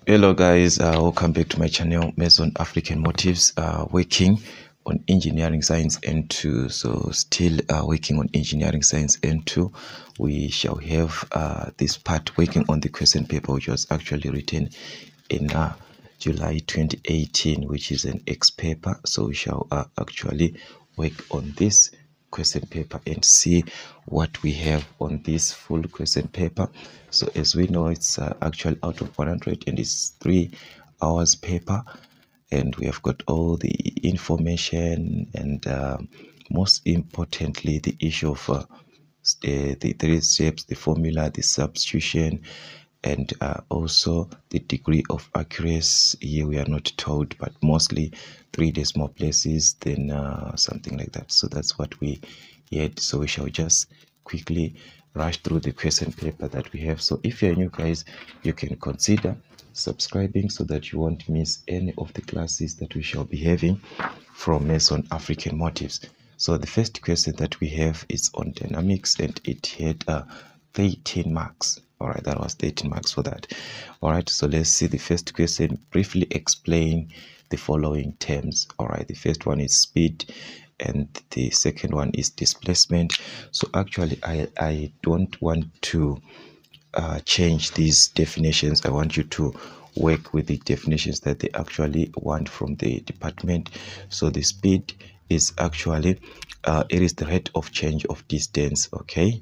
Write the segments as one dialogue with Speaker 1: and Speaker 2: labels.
Speaker 1: Hello guys, welcome back to my channel, Mason African Motives, working on engineering science N2. So still working on engineering science N2. We shall have this part working on the question paper, which was actually written in July 2018, which is an X paper. So we shall actually work on this question paper and see what we have on this full question paper. So as we know, it's actually out of 100 and it's 3 hours paper, and we have got all the information and most importantly the issue of the 3 steps, the formula, the substitution, and also the degree of accuracy. Here we are not told, but mostly 3 decimal places, then something like that. So that's what we had. So we shall just quickly rush through the question paper that we have. So if you're new guys, you can consider subscribing so that you won't miss any of the classes that we shall be having from Mason African Motives. So the first question that we have is on dynamics, and it had 13 marks. All right, that was 13 marks for that. All right, so let's see the first question. Briefly explain the following terms. All right, the first one is speed and the second one is displacement. So actually I don't want to change these definitions. I want you to work with the definitions that they actually want from the department. So the speed is actually it is the rate of change of distance. Okay,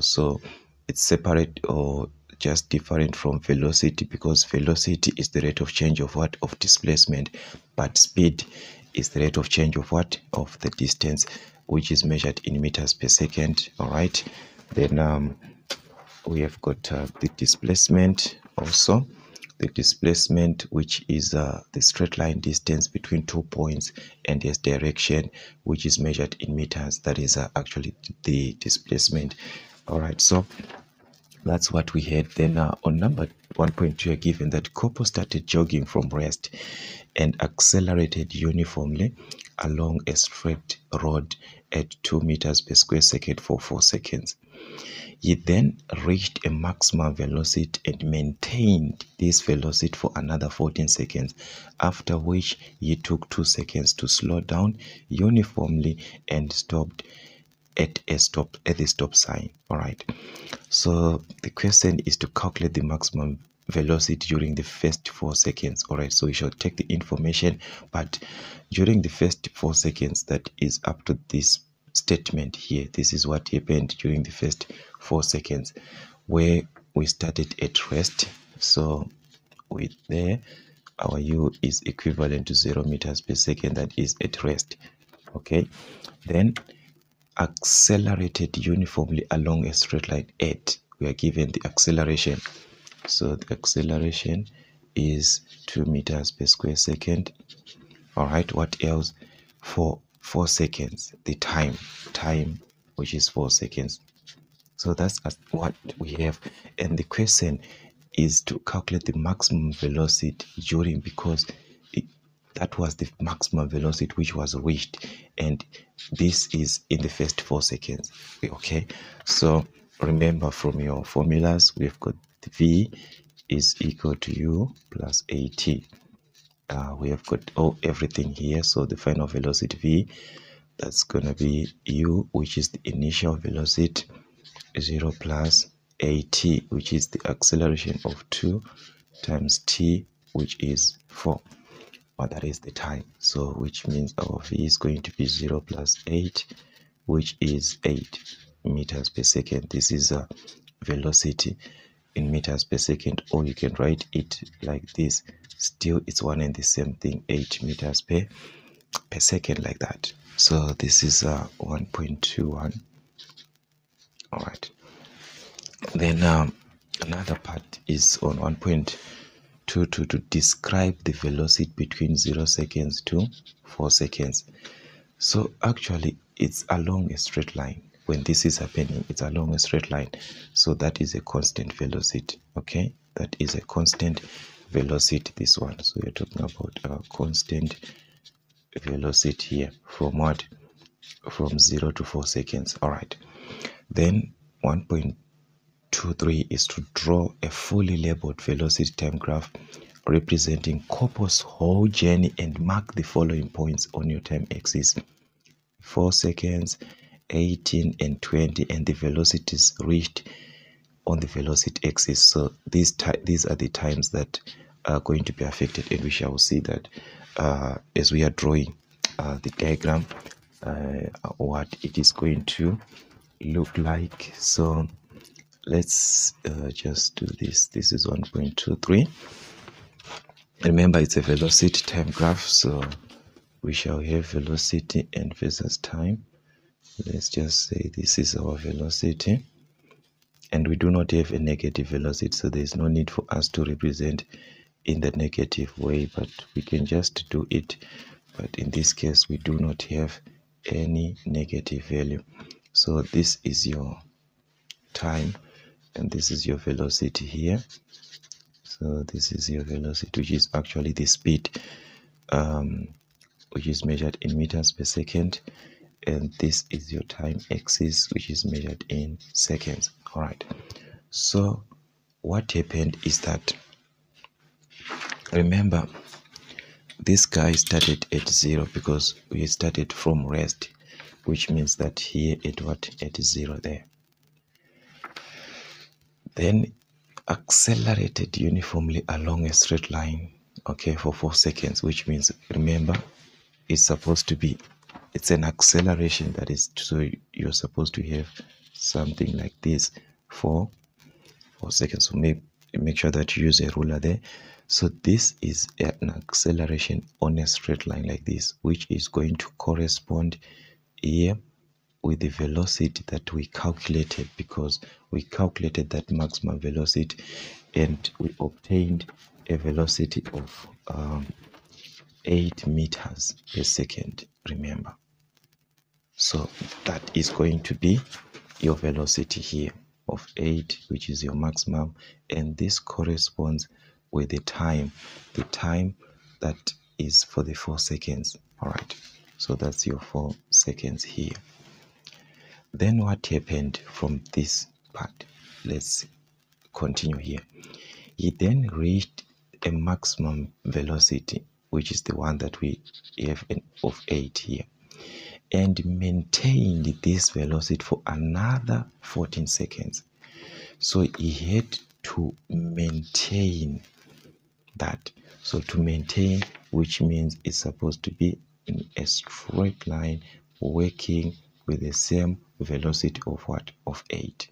Speaker 1: so it's separate or just different from velocity, because velocity is the rate of change of what? Of displacement, but speed is the rate of change of what? Of the distance, which is measured in meters per second. All right, then we have got the displacement also. The displacement, which is the straight line distance between 2 points and its direction, which is measured in meters. That is actually the displacement. All right, so that's what we had. Then on number 1.2, you're given that Kopo started jogging from rest and accelerated uniformly along a straight road at 2 meters per square second for 4 seconds. He then reached a maximum velocity and maintained this velocity for another 14 seconds, after which he took 2 seconds to slow down uniformly and stopped at the stop sign. All right, so the question is to calculate the maximum velocity during the first 4 seconds. All right, so we shall take the information, but during the first 4 seconds, that is up to this statement here, this is what happened during the first 4 seconds, where we started at rest. So with there, our u is equivalent to 0 meters per second, that is at rest. Okay, then accelerated uniformly along a straight line at, we are given the acceleration. So the acceleration is 2 meters per square second. All right, what else? For 4 seconds, the time which is 4 seconds. So that's what we have, and the question is to calculate the maximum velocity during, because that was the maximum velocity which was reached, and this is in the first 4 seconds. Okay, so remember from your formulas, we've got the v is equal to u plus at. We have got everything here. So the final velocity v, that's gonna be u, which is the initial velocity, 0 plus at, which is the acceleration of 2 times t, which is 4. Or that is the time. So which means our v is going to be 0 plus 8, which is 8 meters per second. This is a velocity in meters per second, or you can write it like this. Still, it's one and the same thing, 8 meters per second, like that. So this is 1.21. All right, then another part is on 1.22 to describe the velocity between 0 seconds to 4 seconds. So actually it's along a straight line. When this is happening, it's along a straight line, so that is a constant velocity. Okay, that is a constant velocity, this one. So we're talking about a constant velocity here, from what? From 0 to 4 seconds. All right, then 1.23 is to draw a fully labeled velocity time graph representing Copper's whole journey and mark the following points on your time axis: 4 seconds, 18 and 20, and the velocities reached on the velocity axis. So these are the times that are going to be affected, and we shall see that as we are drawing the diagram, what it is going to look like. So let's just do this. This is 1.23. Remember, it's a velocity time graph, so we shall have velocity and versus time. Let's just say this is our velocity, and we do not have a negative velocity, so there's no need for us to represent in the negative way, but we can just do it. But in this case, we do not have any negative value. So this is your time, and this is your velocity here. So this is your velocity, which is actually the speed, which is measured in meters per second, and this is your time axis, which is measured in seconds. All right, so what happened is that, remember, this guy started at 0 because we started from rest, which means that here at 0 there, then accelerated uniformly along a straight line, okay, for 4 seconds, which means, remember, it's supposed to be, it's an acceleration, that is, so you're supposed to have something like this for 4 seconds. So make sure that you use a ruler there. So this is an acceleration on a straight line like this, which is going to correspond here with the velocity that we calculated, because we calculated that maximum velocity and we obtained a velocity of 8 meters per second, remember. So that is going to be your velocity here of 8, which is your maximum, and this corresponds with the time that is for the 4 seconds. All right, so that's your 4 seconds here. Then what happened from this part? Let's continue here. He then reached a maximum velocity, which is the one that we have of 8 here, and maintained this velocity for another 14 seconds. So he had to maintain that. So to maintain, which means it's supposed to be in a straight line working with the same velocity of what? Of 8.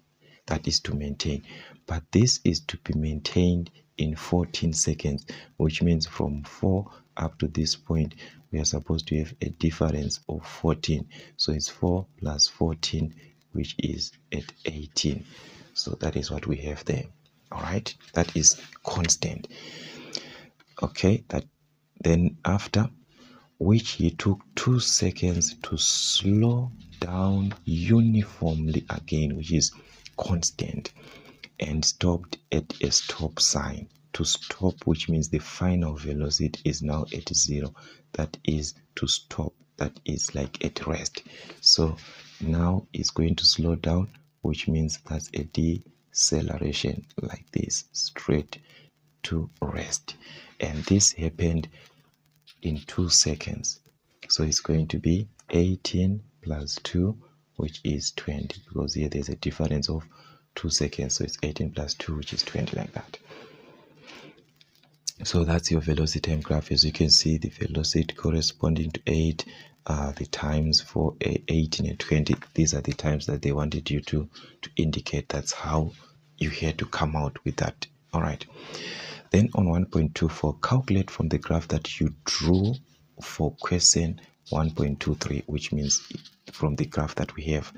Speaker 1: That is to maintain. But this is to be maintained in 14 seconds, which means from 4 up to this point, we are supposed to have a difference of 14. So it's 4 plus 14, which is at 18. So that is what we have there. All right, that is constant. Okay, that then after which he took 2 seconds to slow down uniformly again, which is constant, and stopped at a stop sign. To stop, which means the final velocity is now at 0. That is to stop, that is like at rest. So now it's going to slow down, which means that's a deceleration, like this, straight to rest. And this happened in 2 seconds. So it's going to be 18 plus 2, which is 20, because here there's a difference of 2 seconds. So it's 18 plus 2, which is 20, like that. So that's your velocity time graph. As you can see, the velocity corresponding to 8, the times for 18 and 20. These are the times that they wanted you to indicate. That's how you had to come out with that. All right. Then on 1.24, calculate from the graph that you drew for question 1.23, which means from the graph that we have,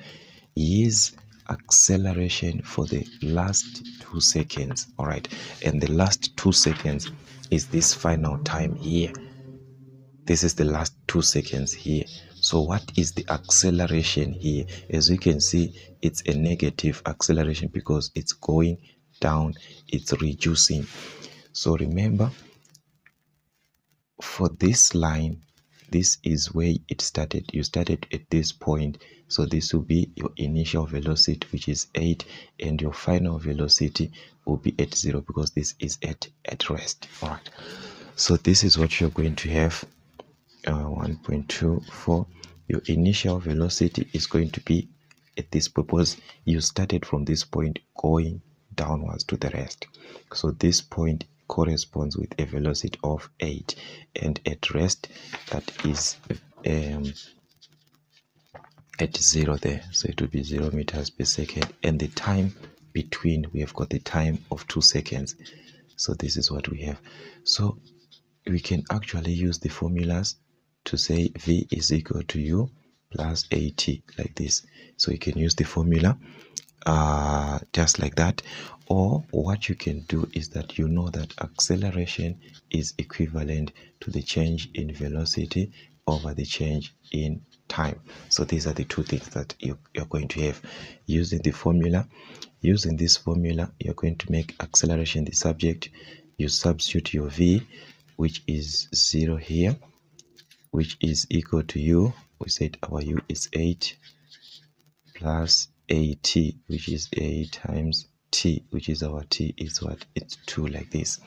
Speaker 1: is acceleration for the last 2 seconds. All right, and the last 2 seconds is this final time here. This is the last 2 seconds here. So what is the acceleration here? As you can see, it's a negative acceleration because it's going down, it's reducing. So remember, for this line, this is where it started. You started at this point, so this will be your initial velocity, which is 8, and your final velocity will be at 0 because this is at rest. All right, so this is what you're going to have. 1.24, your initial velocity is going to be at this purpose. You started from this point going downwards to the rest, so this point corresponds with a velocity of 8, and at rest that is at 0 there, so it will be 0 meters per second, and the time between, we have got the time of 2 seconds. So this is what we have. So we can actually use the formulas to say v is equal to u plus at, like this. So you can use the formula just like that, or what you can do is that you know that acceleration is equivalent to the change in velocity over the change in time. So these are the two things that you're going to have using the formula. Using this formula, you're going to make acceleration the subject. You substitute your v, which is 0 here, which is equal to u. We said our u is 8 plus at, which is 8 times t, which is our t is what? It's 2, like this.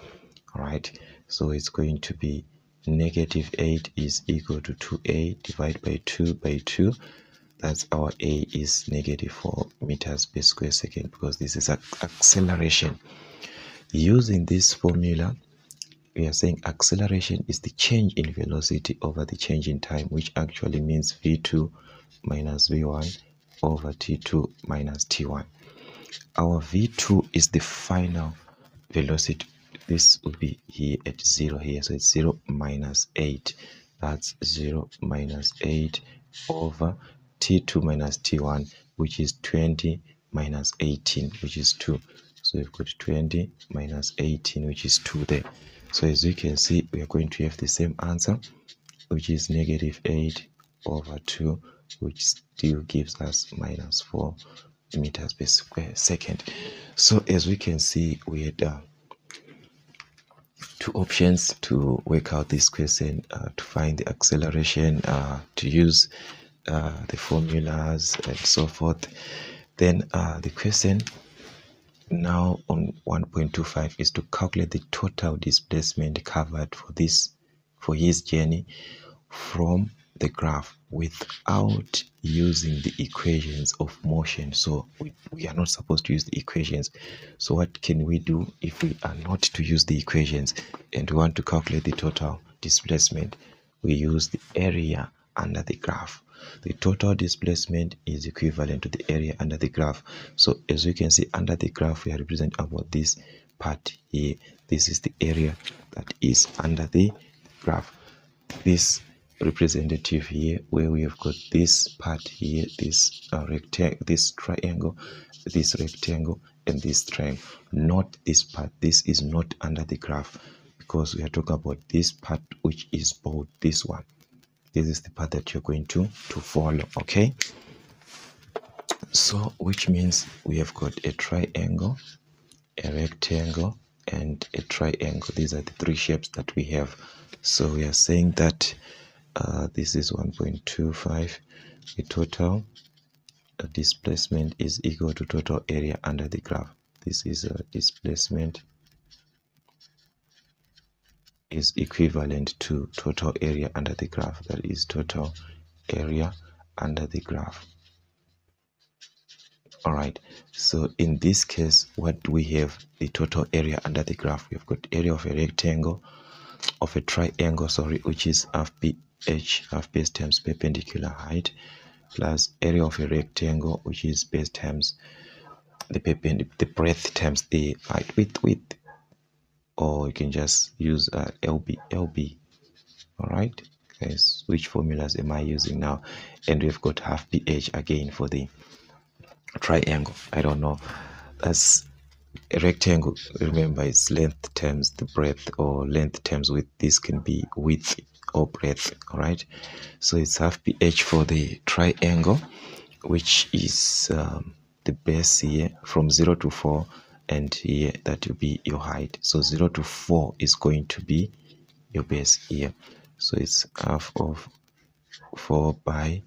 Speaker 1: All right, so it's going to be negative 8 is equal to 2a divided by 2 by 2. That's our a is negative 4 meters per square second, because this is acceleration. Using this formula, we are saying acceleration is the change in velocity over the change in time, which actually means v2 minus v1 over t2 minus t1. Our v2 is the final velocity. This will be here at 0 here, so it's 0 minus 8. That's 0 minus 8 over t2 minus t1, which is 20 minus 18, which is 2. So we've got 20 minus 18, which is 2 there. So as you can see, we are going to have the same answer, which is negative 8 over 2, which still gives us minus 4 meters per square second. So as we can see, we had two options to work out this question, to find the acceleration, to use the formulas and so forth. Then the question now on 1.25 is to calculate the total displacement covered for his journey from the graph without using the equations of motion. So we are not supposed to use the equations. So what can we do if we are not to use the equations and we want to calculate the total displacement? We use the area under the graph. The total displacement is equivalent to the area under the graph. So as you can see, under the graph, we are representing about this part here. This is the area that is under the graph. This representative here, where we have got this part here, this rectangle, this triangle, this rectangle, and this triangle. Not this part. This is not under the graph, because we are talking about this part, which is both this one. This is the part that you're going to follow. Okay, so which means we have got a triangle, a rectangle, and a triangle. These are the three shapes that we have. So we are saying that this is 1.25. The total displacement is equal to total area under the graph. This is a displacement is equivalent to total area under the graph. That is total area under the graph. All right, so in this case, what do we have? The total area under the graph. We've got area of a rectangle, of a triangle, sorry, which is half bh, half base times perpendicular height, plus area of a rectangle, which is base times the breadth times the height width, or you can just use LB. All right, guys, which formulas am I using now? And we've got half bh again for the triangle. I don't know, that's a rectangle. Remember, it's length times the breadth, or length times width. This can be width or breadth. All right, so it's half bh for the triangle, which is the base here from 0 to 4, and here that will be your height. So 0 to 4 is going to be your base here. So it's half of 4 by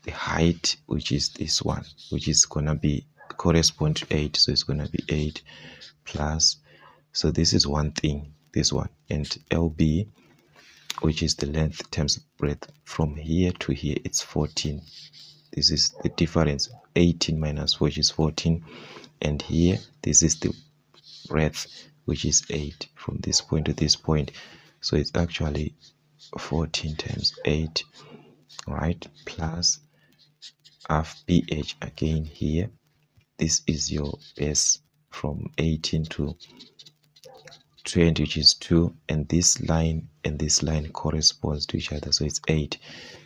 Speaker 1: the height, which is this one, which is gonna be correspond to 8, so it's going to be 8 plus, so this is one thing, this one, and LB, which is the length times breadth, from here to here it's 14. This is the difference, 18 minus 4, which is 14, and here this is the breadth, which is 8 from this point to this point, so it's actually 14 times 8, right, plus half BH again here. This is your base from 18 to 20, which is 2, and this line and this line corresponds to each other, so it's 8,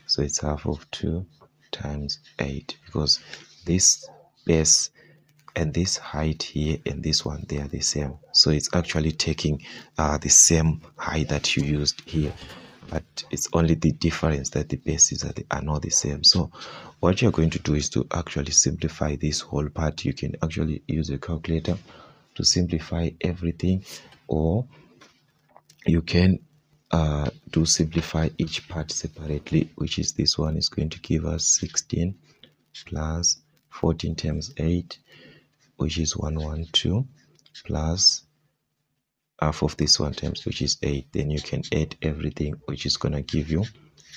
Speaker 1: so it's half of 2 times 8, because this base and this height here and this one, they are the same, so it's actually taking the same height that you used here, but it's only the difference that the bases are not the same. So what you're going to do is to actually simplify this whole part. You can actually use a calculator to simplify everything, or you can do simplify each part separately, which is this one is going to give us 16 plus 14 times 8, which is 112, plus half of this one times, which is 8. Then you can add everything, which is going to give you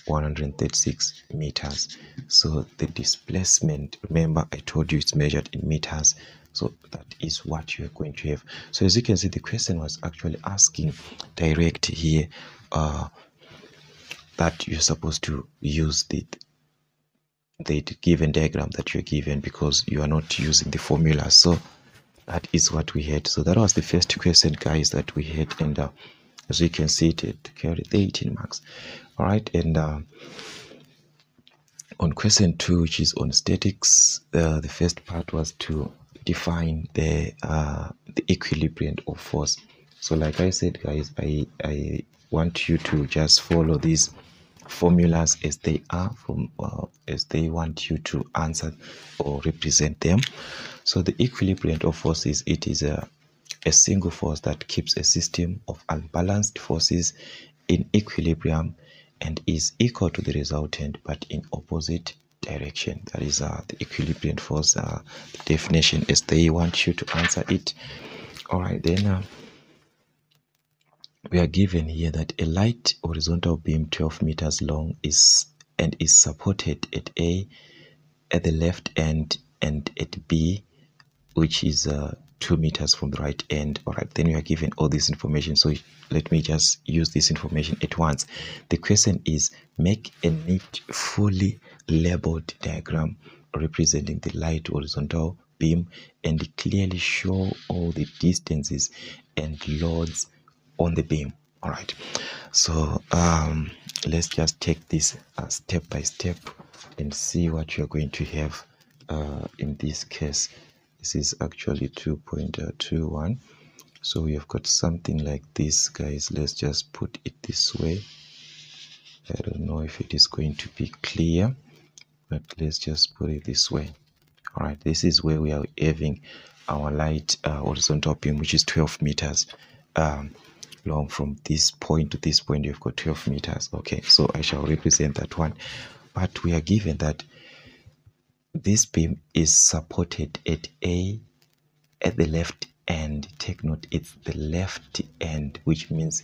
Speaker 1: 136 meters. So the displacement, remember I told you it's measured in meters, so that is what you're going to have. So as you can see, the question was actually asking direct here that you're supposed to use the given diagram that you're given, because you are not using the formula. So that is what we had. So that was the first question, guys, that we had, and as you can see, it carried 18 marks. All right, and on question 2, which is on statics, the first part was to define the equilibrium of force. So like I said, guys, I want you to just follow these formulas as they are, from as they want you to answer or represent them. So the equilibrium of forces, it is a single force that keeps a system of unbalanced forces in equilibrium and is equal to the resultant but in opposite direction. That is the equilibrium force, the definition as they want you to answer it. All right, then we are given here that a light horizontal beam 12 meters long is supported at A, at the left end, and at B, which is 2 meters from the right end. All right, then we are given all this information, so let me just use this information at once. The question is, make a neat fully labeled diagram representing the light horizontal beam and clearly show all the distances and loads on the beam. All right, so let's just take this step by step and see what you're going to have in this case. This is actually 2.21, so we have got something like this, guys. Let's just put it this way. I don't know if it is going to be clear, but let's just put it this way. All right, this is where we are having our light horizontal beam, which is 12 meters long. From this point to this point, you've got 12 meters. Okay, so I shall represent that one, but we are given that this beam is supported at A, at the left end. Take note, it's the left end, which means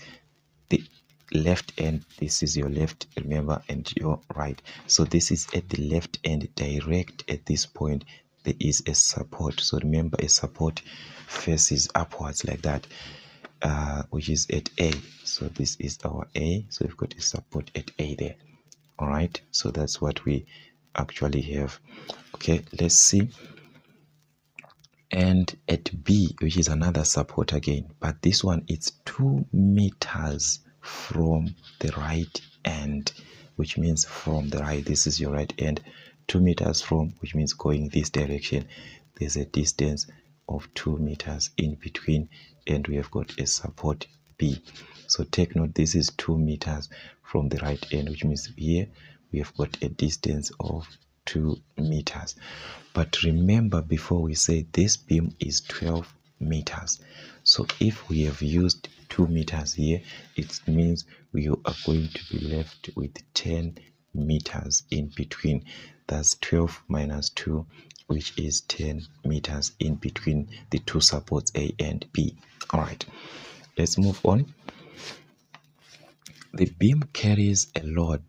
Speaker 1: the left end, this is your left, remember, and your right. So this is at the left end, direct at this point. There is a support, so remember, a support faces upwards like that, which is at A. So this is our A, so we've got a support at A there. All right, so that's what we actually have. Okay, let's see. And at B, which is another support again, but this one, it's 2 meters from the right end, which means from the right, this is your right end, 2 meters from, which means going this direction. There's a distance of 2 meters in between, and we have got a support B. So take note, this is 2 meters from the right end, which means here we have got a distance of 2 meters. But remember, before we say this beam is 12 meters, so if we have used 2 meters here, it means we are going to be left with 10 meters in between. That's 12 minus 2, which is 10 meters in between the two supports A and B. All right, let's move on. The beam carries a load.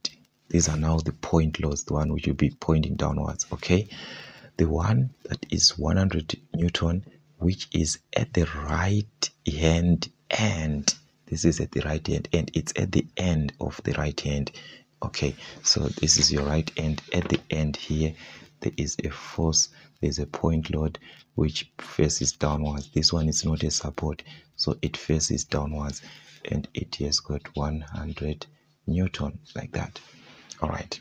Speaker 1: These are now the point loads, the one which will be pointing downwards. Okay, the one that is 100 Newton, which is at the right hand end. This is at the right hand and it's at the end of the right hand. Okay, so this is your right hand. At the end here, there is a force, there's a point load which faces downwards. This one is not a support, so it faces downwards and it has got 100 Newton, like that. All right,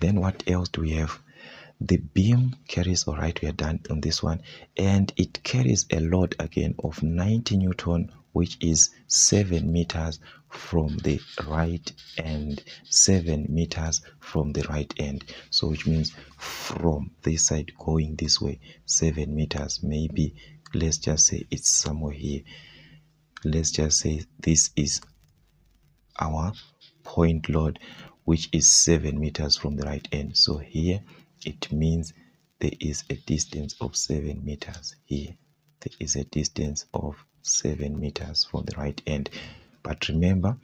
Speaker 1: then what else do we have? The beam carries, all right, we are done on this one, and it carries a load again of 90 Newton, which is 7 meters from the right end, 7 meters from the right end. So which means from this side going this way, 7 meters, maybe let's just say it's somewhere here. Let's just say this is our point load, which is 7 meters from the right end. So here it means there is a distance of 7 meters here. There is a distance of 7 meters from the right end. But remember,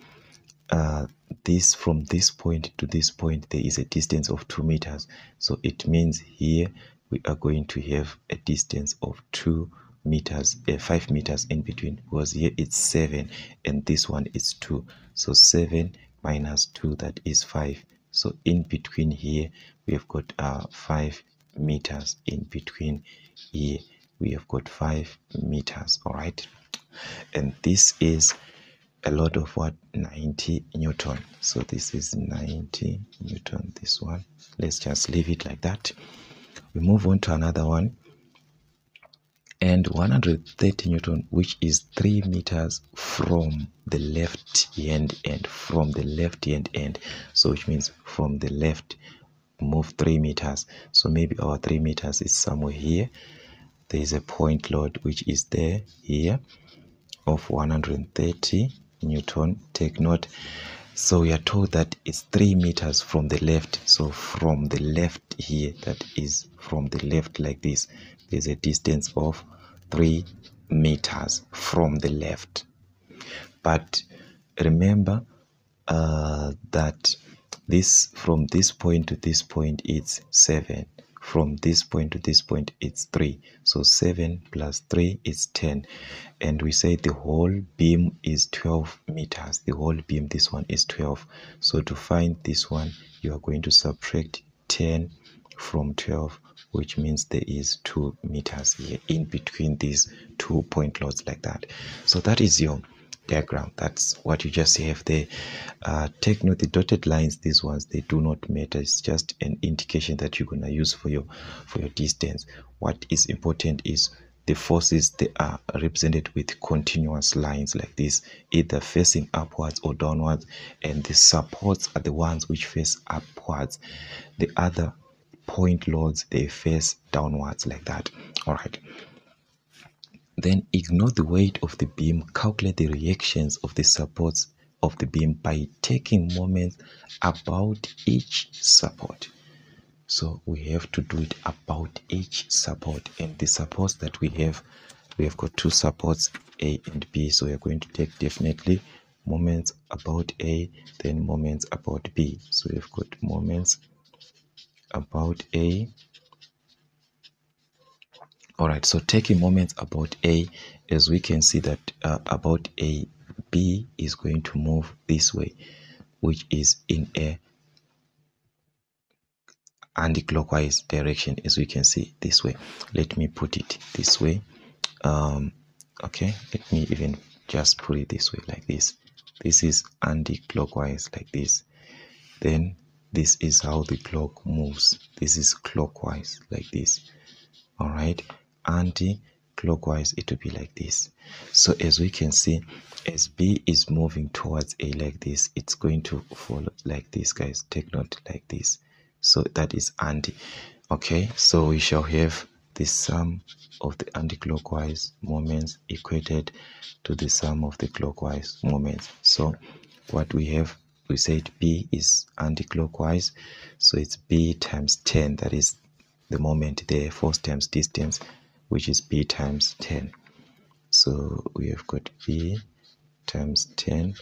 Speaker 1: this from this point to this point, there is a distance of 2 meters. So it means here we are going to have a distance of 2 meters, 5 meters in between, because here it's 7 and this one is 2. So 7 minus 2, that is 5. So in between here we have got 5 meters. In between here we have got 5 meters. All right, and this is a load of what? 90 Newton. So this is 90 Newton, this one. Let's just leave it like that. We move on to another one, and 130 Newton, which is 3 meters from the left hand end, from the left hand end. So which means from the left move 3 meters. So maybe our 3 meters is somewhere here. There is a point load which is there here of 130 Newton. Take note. So we are told that it's 3 meters from the left. So from the left here, that is from the left like this, there's a distance of 3 meters from the left. But remember that this, from this point to this point, it's 7. From this point to this point, it's 3. So 7 plus 3 is 10. And we say the whole beam is 12 meters. The whole beam, this one is 12. So to find this one, you are going to subtract 10 from 12, which means there is 2 meters here in between these 2 point loads, like that. So that is your diagram. That's what you just have there. Take note, the dotted lines, these ones, they do not matter. It's just an indication that you're going to use for your distance. What is important is the forces. They are represented with continuous lines like this, either facing upwards or downwards, and the supports are the ones which face upwards. The other point loads, they face downwards, like that. All right, then ignore the weight of the beam. Calculate the reactions of the supports of the beam by taking moments about each support. So we have to do it about each support, and the supports that we have got 2 supports, A and B. So we are going to take definitely moments about A, then moments about B. So we've got moments about A. All right, so taking moments about A, as we can see that about A, B is going to move this way, which is in a anti-clockwise direction, as we can see this way. Let me put it this way. Okay, let me even just put it this way, like this. This is anti-clockwise, like this. Then this is how the clock moves. This is clockwise, like this. All right, anti-clockwise, it will be like this. So as we can see, as B is moving towards A like this, it's going to follow like this, guys. Take note, like this. So that is anti. Okay, so we shall have the sum of the anti-clockwise moments equated to the sum of the clockwise moments. So what we have, we said B is anti-clockwise, so it's B times 10, that is the moment there, force times distance, which is B times 10. So we have got B times 10.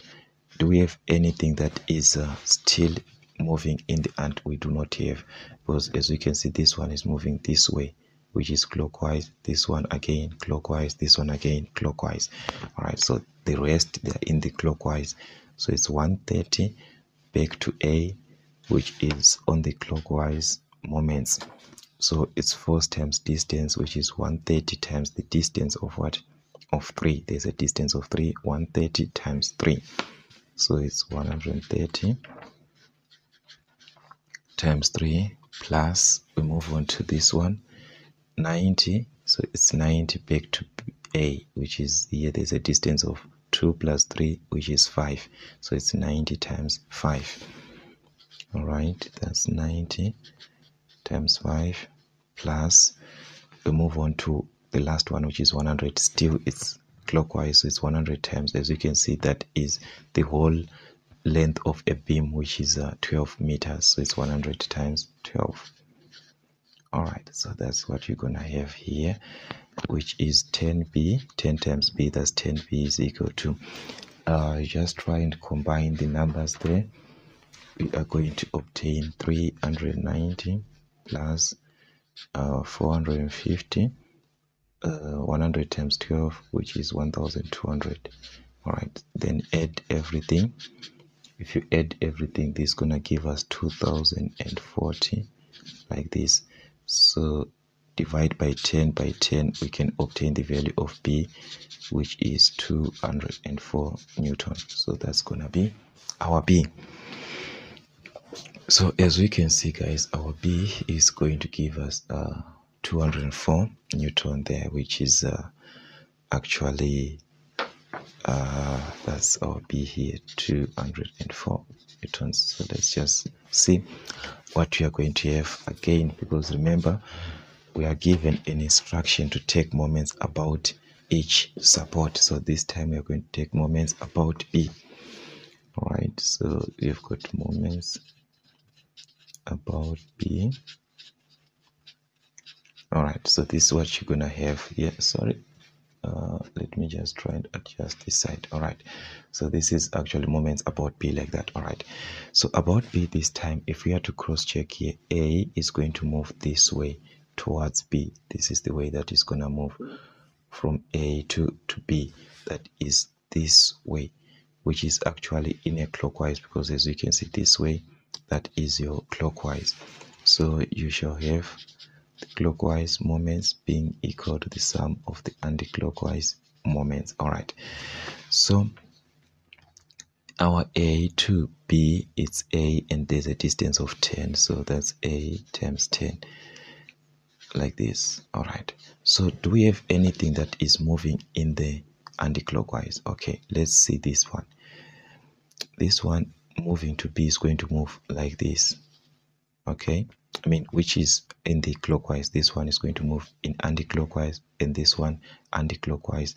Speaker 1: Do we have anything that is still moving in the ant? We do not have, because as you can see, this one is moving this way, which is clockwise, this one again clockwise, this one again clockwise. All right, so the rest, they are in the clockwise. So it's 130 back to A, which is on the clockwise moments. So it's force times distance, which is 130 times the distance of what? Of 3. There's a distance of 3, 130 times 3. So it's 130 times 3 plus, we move on to this one, 90. So it's 90 back to A, which is here. There's a distance of 2 plus 3, which is 5. So it's 90 times 5. All right, that's 90 times 5 plus, we move on to the last one, which is 100. Still it's clockwise, so it's 100 times, as you can see, that is the whole length of a beam, which is 12 meters. So it's 100 times 12. All right, so that's what you're gonna have here, which is 10b. 10 times b, that's 10b is equal to, just try and combine the numbers there. We are going to obtain 390 plus 450, 100 times 12, which is 1200. All right, then add everything. If you add everything, this is gonna give us 2040, like this. So divide by 10 by 10, we can obtain the value of B, which is 204 Newton. So that's gonna be our B. So as we can see, guys, our B is going to give us 204 Newton there, which is actually that's our B here, 204 Newtons. So let's just see what we are going to have again, because remember, we are given an instruction to take moments about each support. So this time we are going to take moments about B. All right, so we've got moments about B. All right, so this is what you're gonna have here. Sorry, let me just try and adjust this side. All right, so this is actually moments about B, like that. All right, so about B this time, if we are to cross check here, A is going to move this way towards B. This is the way that is gonna move from A to B. That is this way, which is actually in a clockwise, because as you can see, this way, that is your clockwise. So you shall have the clockwise moments being equal to the sum of the anti-clockwise moments. All right, so our A to B, it's A, and there's a distance of 10, so that's A times 10, like this. All right, so do we have anything that is moving in the anti-clockwise? Okay, let's see this one. This one moving to B is going to move like this. Okay, I mean, which is in the clockwise. This one is going to move in anti-clockwise, and this one anti-clockwise.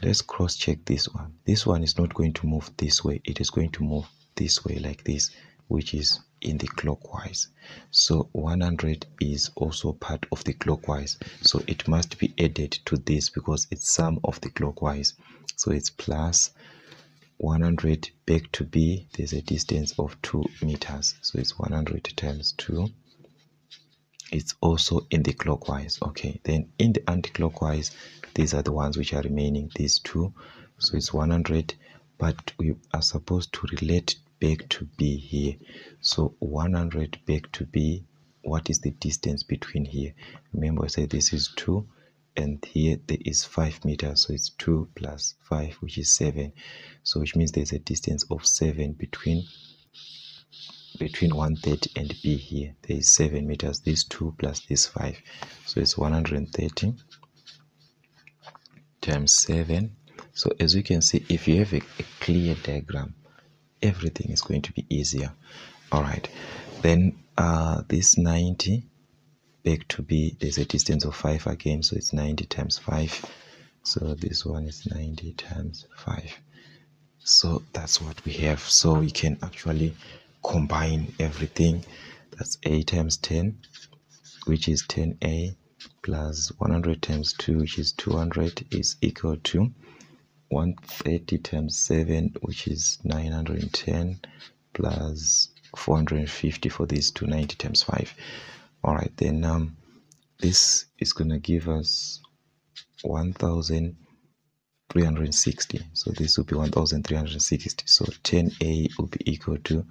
Speaker 1: Let's cross check this one. This one is not going to move this way, it is going to move this way, like this, which is in the clockwise. So 100 is also part of the clockwise, so it must be added to this because it's sum of the clockwise. So it's plus 100 back to B. There's a distance of 2 meters, so it's 100 times 2. It's also in the clockwise. Okay, then in the anti-clockwise, these are the ones which are remaining, these two. So it's 100, but we are supposed to relate back to B here. So 100 back to B, what is the distance between here? Remember I said this is 2, and here there is 5 meters, so it's 2 plus 5, which is 7. So which means there's a distance of 7 between 130 and B here. There is 7 meters, this 2 plus this 5, so it's 130 times 7. So as you can see, if you have a clear diagram, everything is going to be easier. All right, then this 90 back to B, there's a distance of 5 again, so it's 90 times 5. So this one is 90 times 5. So that's what we have. So we can actually combine everything. That's A times 10, which is 10A, plus 100 times 2, which is 200, is equal to 130 times 7, which is 910, plus 450 for these 290 times 5. All right, then this is going to give us 1,360. So this will be 1,360. So 10A will be equal to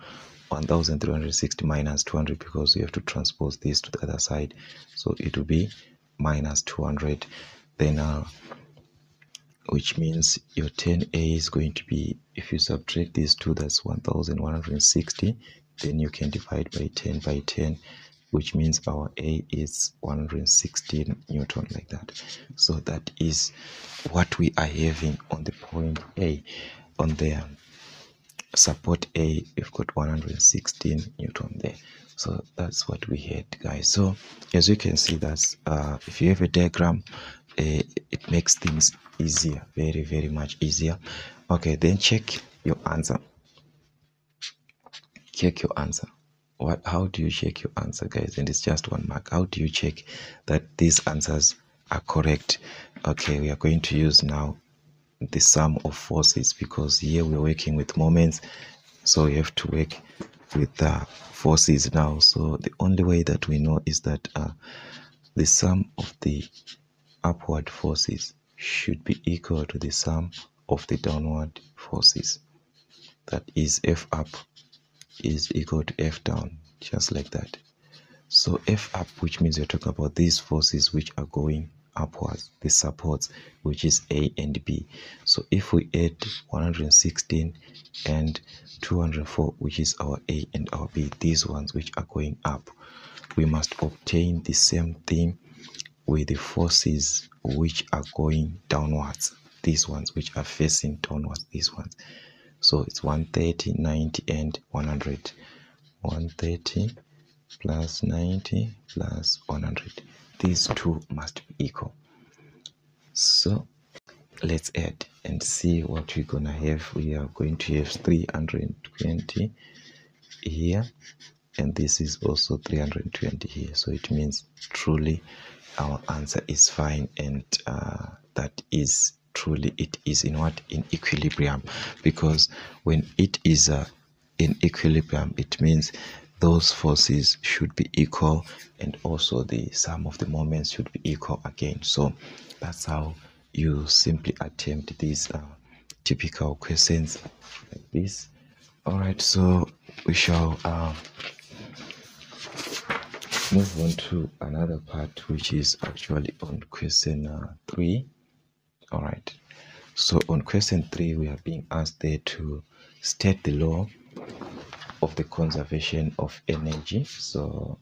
Speaker 1: 1,360 minus 200, because we have to transpose this to the other side. So it will be minus 200. Then which means your 10A is going to be, if you subtract these two, that's 1,160. Then you can divide by 10, which means our A is 116 Newton, like that. So that is what we are having on the point A. On the support A, we've got 116 Newton there. So that's what we had, guys. So as you can see, that's if you have a diagram, it makes things easier, very much easier. Okay, then check your answer. Check your answer. How do you check your answer, guys? And it's just 1 mark. How do you check that these answers are correct? Okay, we are going to use now the sum of forces, because here we're working with moments, so we have to work with forces now. So the only way that we know is that the sum of the upward forces should be equal to the sum of the downward forces. That is, F up is equal to F down, just like that. So F up, which means we're talking about these forces which are going upwards, the supports, which is A and B. So if we add 116 and 204, which is our A and our B, these ones which are going up, we must obtain the same thing with the forces which are going downwards, these ones which are facing downwards, these ones. So it's 130, 90 and 100. 130 plus 90 plus 100. These two must be equal. So let's add and see what we're gonna have. We are going to have 320 here, and this is also 320 here. So it means truly our answer is fine, and that is truly, it is in what? In equilibrium, because when it is in equilibrium, it means those forces should be equal, and also the sum of the moments should be equal again. So that's how you simply attempt these typical questions like this. All right, so we shall move on to another part, which is actually on question 3. All right, so on question 3, we are being asked there to state the law of the conservation of energy. So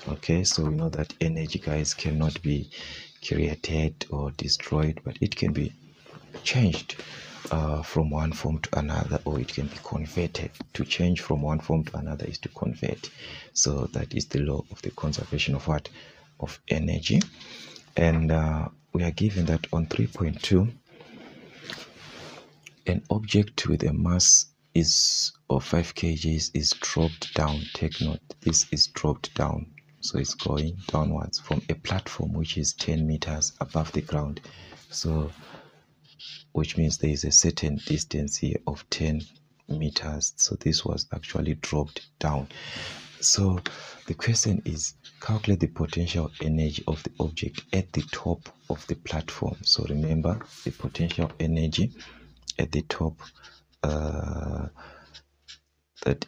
Speaker 1: okay, so we know that energy, guys, cannot be created or destroyed, but it can be changed from one form to another, or it can be converted. To change from one form to another is to convert. So that is the law of the conservation of what? Of energy. And we are given that on 3.2, an object with a mass is of 5 kgs is dropped down. Take note, this is dropped down, so it's going downwards from a platform which is 10 meters above the ground. So which means there is a certain distance here of 10 meters. So this was actually dropped down. So the question is, calculate the potential energy of the object at the top of the platform. So remember, the potential energy at the top, that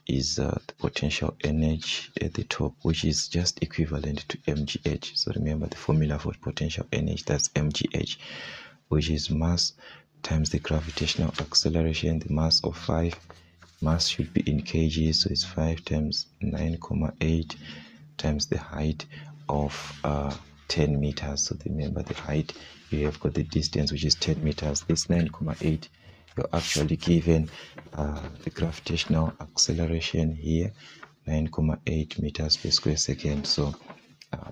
Speaker 1: is the potential energy at the top, which is just equivalent to mgh. So remember the formula for potential energy, that's mgh, which is mass times the gravitational acceleration, the mass of 5. Mass should be in kg, so it's 5 times 9,8 times the height of 10 meters. So remember the height, you have got the distance, which is 10 meters. This 9,8, you're actually given the gravitational acceleration here, 9,8 meters per square second. So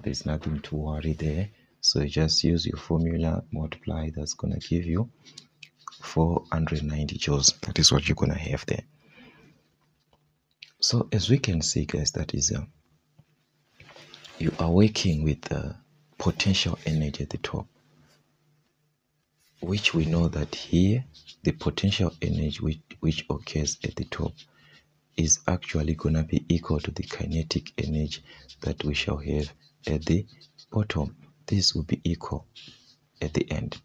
Speaker 1: there's nothing to worry there. So you just use your formula, multiply, that's going to give you 490 joules. That is what you're going to have there. So as we can see, guys, that is you are working with the potential energy at the top, which we know that here the potential energy which occurs at the top is actually going to be equal to the kinetic energy that we shall have at the bottom. This will be equal at the end.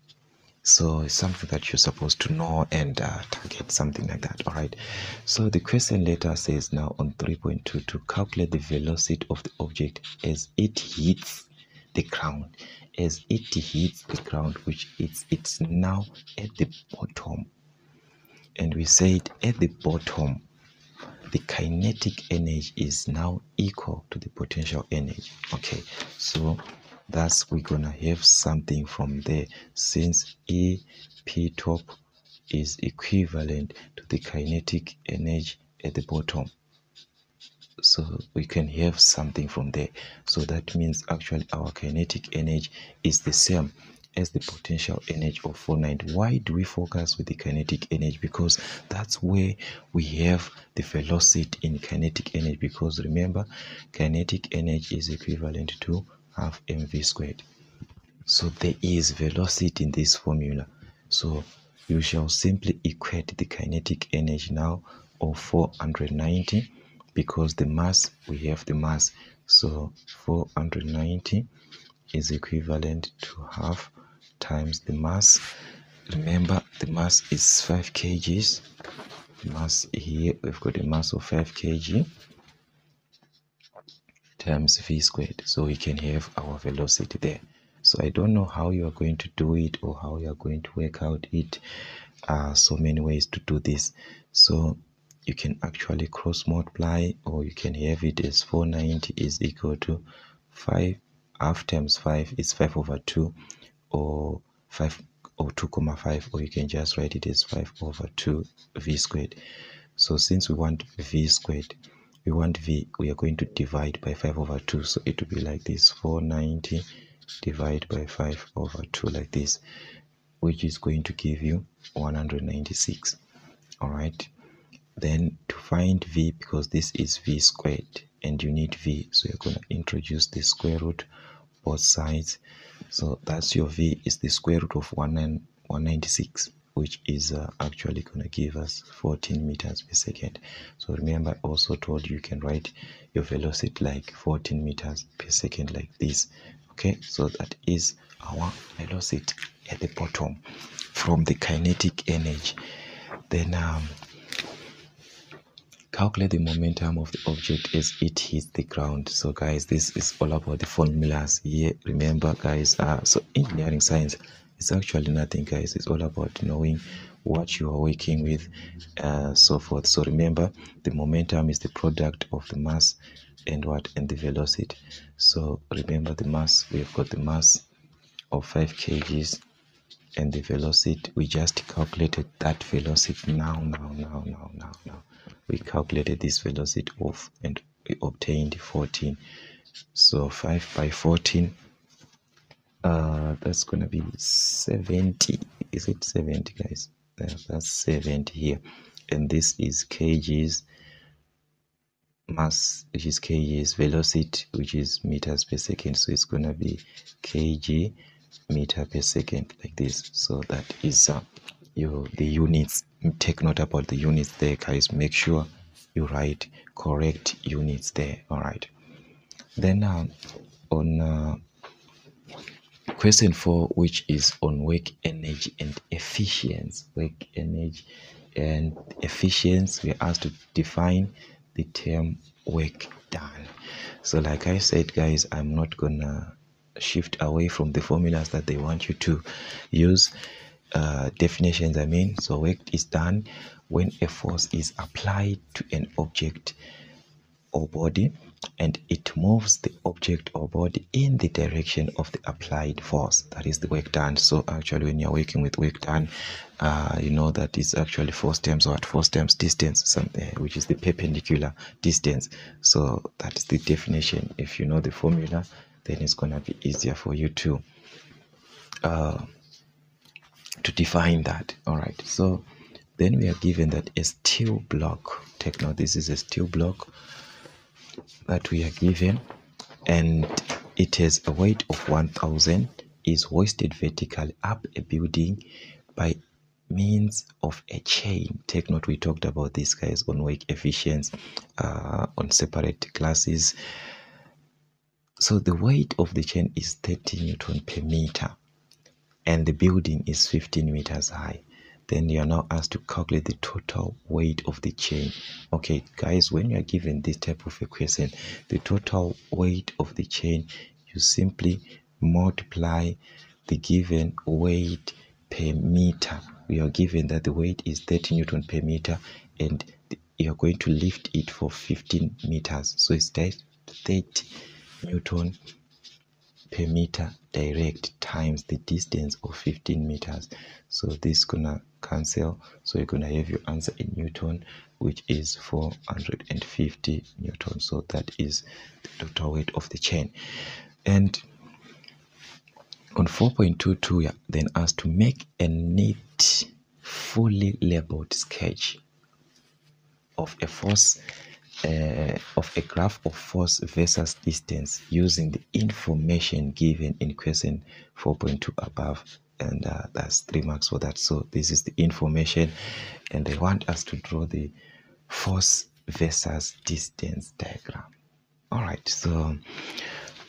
Speaker 1: So it's something that you're supposed to know and target, something like that. All right. So the question letter says now on 3.2 to calculate the velocity of the object as it hits the ground. As it hits the ground, which it's now at the bottom. And we said at the bottom, the kinetic energy is now equal to the potential energy. Okay, so thus we're gonna have something from there, since EP top is equivalent to the kinetic energy at the bottom. So we can have something from there. So that means actually our kinetic energy is the same as the potential energy of 490. Why do we focus with the kinetic energy? Because that's where we have the velocity in kinetic energy. Because remember, kinetic energy is equivalent to half mv squared. So there is velocity in this formula. So you shall simply equate the kinetic energy now of 490, because the mass, we have the mass. So 490 is equivalent to half times the mass. Remember, the mass is 5 kgs. The mass here, we've got a mass of 5 kg times v squared. So we can have our velocity there. So I don't know how you are going to do it or how you are going to work out it. So many ways to do this. So you can actually cross multiply, or you can have it as 490 is equal to 5 half times 5 is 5 over 2, or 5 or 2,5, or you can just write it as 5 over 2 v squared. So since we want v squared, we want v, we are going to divide by 5 over 2. So it will be like this, 490 divided by 5 over 2, like this, which is going to give you 196. All right. Then to find v, because this is v squared and you need v, so you're going to introduce the square root both sides. So that's your v is the square root of 196, which is actually going to give us 14 meters per second. So remember, I also told you can write your velocity like 14 meters per second, like this. Okay, so that is our velocity at the bottom from the kinetic energy. Then calculate the momentum of the object as it hits the ground. So guys, this is all about the formulas here. Remember guys, so engineering science is actually nothing guys, it's all about knowing what you are working with, so forth. So remember, the momentum is the product of the mass and what, and the velocity. So remember the mass, we've got the mass of 5 kgs, and the velocity, we just calculated that velocity now. We calculated this velocity of, and we obtained 14. So 5 by 14, that's gonna be 70. Is it 70 guys? That's 70 here, and this is kgs, mass which is kgs, velocity which is meters per second, so it's gonna be kg meter per second, like this. So that is the units. Take note about the units there guys, make sure you write correct units there. All right, then on question 4, which is on work energy and efficiency. Work energy and efficiency, we're asked to define the term work done. So like I said guys, I'm not gonna shift away from the formulas that they want you to use, definitions I mean. So work is done when a force is applied to an object or body and it moves the object or body in the direction of the applied force. That is the work done. So actually when you're working with work done, you know that it's actually force times what? Force times distance, something which is the perpendicular distance. So that is the definition. If you know the formula, then it's gonna be easier for you to define that. All right, so then we are given that a steel block, take note, this is a steel block that we are given, and it has a weight of 1000, is hoisted vertically up a building by means of a chain. Take note, we talked about this, guys, on work efficiency on separate classes. So the weight of the chain is 30 Newton per meter, and the building is 15 meters high. Then you are now asked to calculate the total weight of the chain. Okay, guys, when you are given this type of equation, the total weight of the chain, you simply multiply the given weight per meter. We are given that the weight is 30 Newton per meter, and you are going to lift it for 15 meters. So it's 30 Newton per meter direct times the distance of 15 meters. So this is gonna cancel, so you're gonna have your answer in Newton, which is 450 Newton. So that is the total weight of the chain. And on 4.22, we are then asked to make a neat, fully labeled sketch of a force, of a graph of force versus distance using the information given in question 4.2 above, and that's 3 marks for that. So this is the information, and they want us to draw the force versus distance diagram. All right, so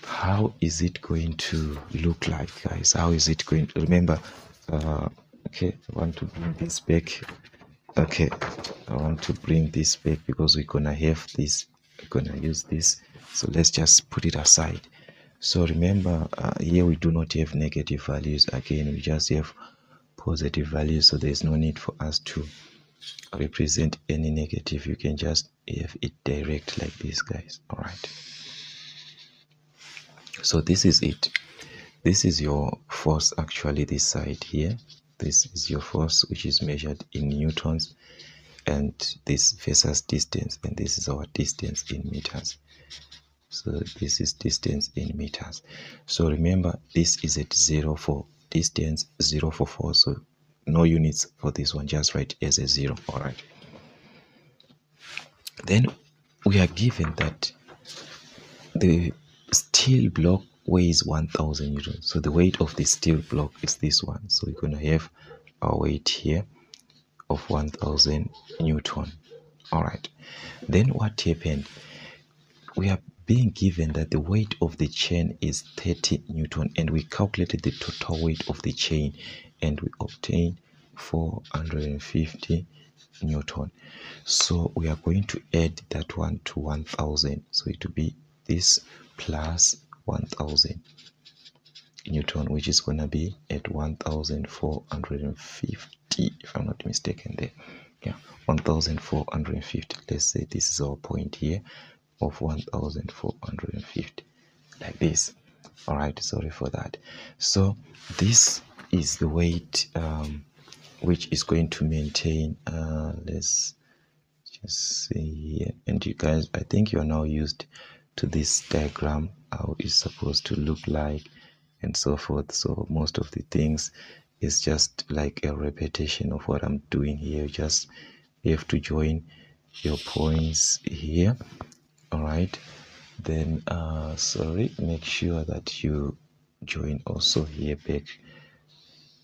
Speaker 1: how is it going to look like, guys? How is it going to, remember, okay, I want to bring this back. Okay, I want to bring this back because we're gonna have this, we're gonna use this. So let's just put it aside. So remember, here we do not have negative values. Again, we just have positive values, so there's no need for us to represent any negative. You can just have it direct like this, guys. All right, so this is it. This is your force, actually, this side here. This is your force, which is measured in newtons, and this versus distance, and this is our distance in meters. So this is distance in meters. So remember, this is at 0 for distance, 0 for force, so no units for this one, just write as a 0. All right, then we are given that the steel block weighs 1000 newtons. So the weight of the steel block is this one. So we're going to have our weight here of 1000 Newton. All right, then what happened? We are being given that the weight of the chain is 30 Newton, and we calculated the total weight of the chain, and we obtained 450 Newton. So we are going to add that one to 1000. So it will be this plus 1000 Newton, which is going to be at 1450, if I'm not mistaken there. Yeah, 1450. Let's say this is our point here of 1450, like this. All right, sorry for that. So this is the weight which is going to maintain, let's just see here, and you guys, I think you're now used to this diagram, how it's supposed to look like and so forth. So most of the things is just like a repetition of what I'm doing here. You have to join your points here. All right, then sorry, make sure that you join also here back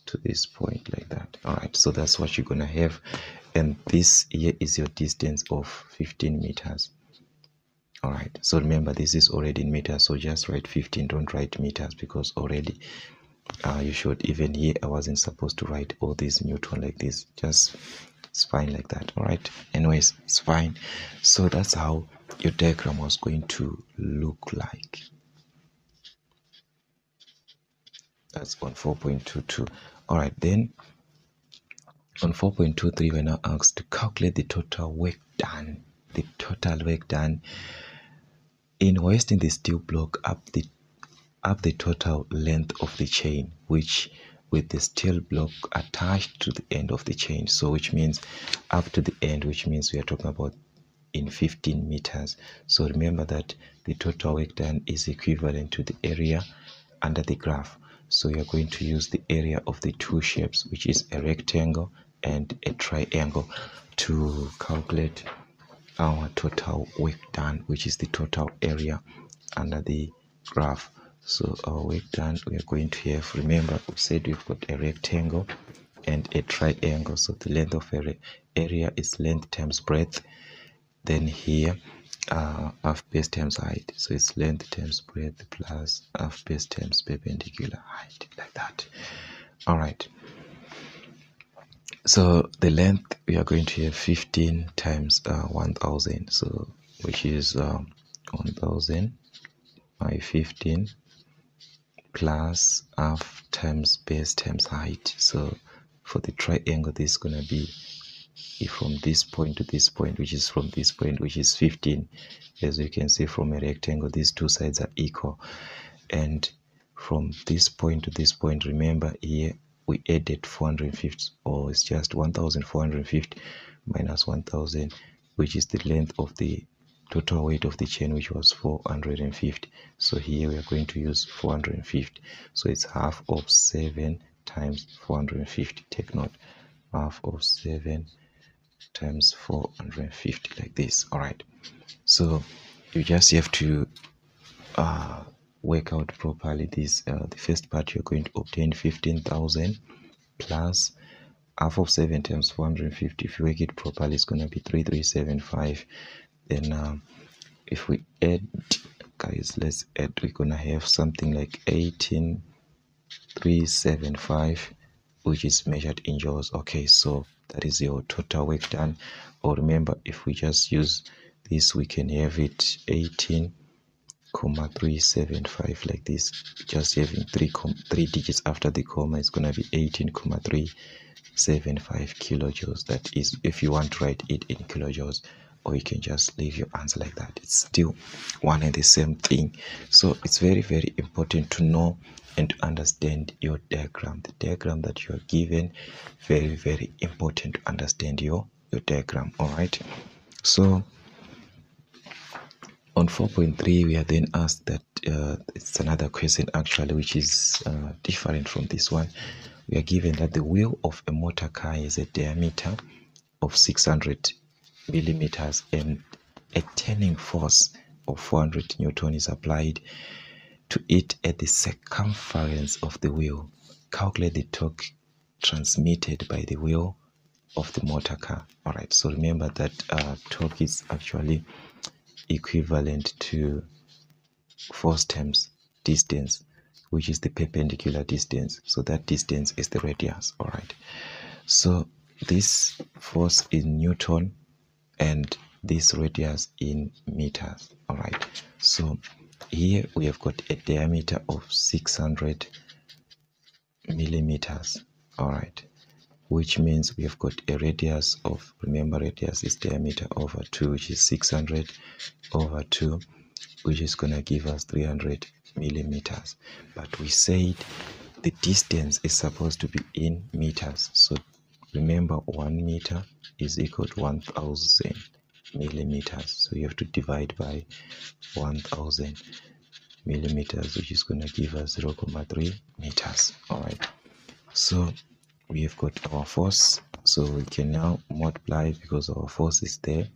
Speaker 1: to this point like that. All right, so that's what you're gonna have, and this here is your distance of 15 meters. All right, so remember, this is already in meters, so just write 15, don't write meters, because already you should, even here I wasn't supposed to write all these Newton like this. Just, it's fine like that. All right, anyways, it's fine. So that's how your diagram was going to look like. That's on 4.22. all right, then on 4.23 we're now asked to calculate the total work done. The total work done in hoisting the steel block up the total length of the chain, which with the steel block attached to the end of the chain. So which means up to the end, which means we are talking about in 15 meters. So remember that the total work done is equivalent to the area under the graph. So we are going to use the area of the two shapes, which is a rectangle and a triangle, to calculate our total work done, which is the total area under the graph. So our work done, we are going to have, remember we said we've got a rectangle and a triangle. So the length of area is length times breadth. Then here half base times height, so it's length times breadth plus half base times perpendicular height, like that. All right, so the length, we are going to have 15 times 1000, so which is 1000 by 15 plus half times base times height. So for the triangle, this is going to be from this point to this point, which is from this point, which is 15. As you can see from a rectangle, these two sides are equal. And from this point to this point, remember here we added 450, or it's just 1450 minus 1000, which is the length of the total weight of the chain, which was 450. So here we are going to use 450. So it's half of 7 times 450. Take note, half of 7 times 450, like this. All right, so you just have to work out properly this. The first part, you're going to obtain 15,000 plus half of 7 times 450. If you work it properly, it's going to be 3375. Then if we add, guys, let's add, we're going to have something like 18375, which is measured in joules. Okay, so that is your total work done. Or remember, if we just use this, we can have it 18,375, like this. Just having three digits after the comma is going to be 18,375 kilojoules. That is, if you want to write it in kilojoules, or you can just leave your answer like that. It's still one and the same thing. So it's very, very important to know and to understand your diagram. The diagram that you are given, very, very important to understand your diagram. All right, so on 4.3 we are then asked that it's another question actually, which is different from this one. We are given that the wheel of a motor car has a diameter of 600 millimeters and a turning force of 400 Newton is applied to it at the circumference of the wheel. Calculate the torque transmitted by the wheel of the motor car. All right, so remember that torque is actually equivalent to force times distance, which is the perpendicular distance. So that distance is the radius. All right, so this force in Newton and this radius in meters. All right, so here we have got a diameter of 600 millimeters. All right, which means we have got a radius of, remember radius is diameter over 2, which is 600 over 2, which is going to give us 300 millimeters. But we said the distance is supposed to be in meters. So remember, 1 meter is equal to 1000 millimeters. So you have to divide by 1000 millimeters, which is going to give us 0.3 meters. All right, so we have got our force, so we can now multiply because our force is there,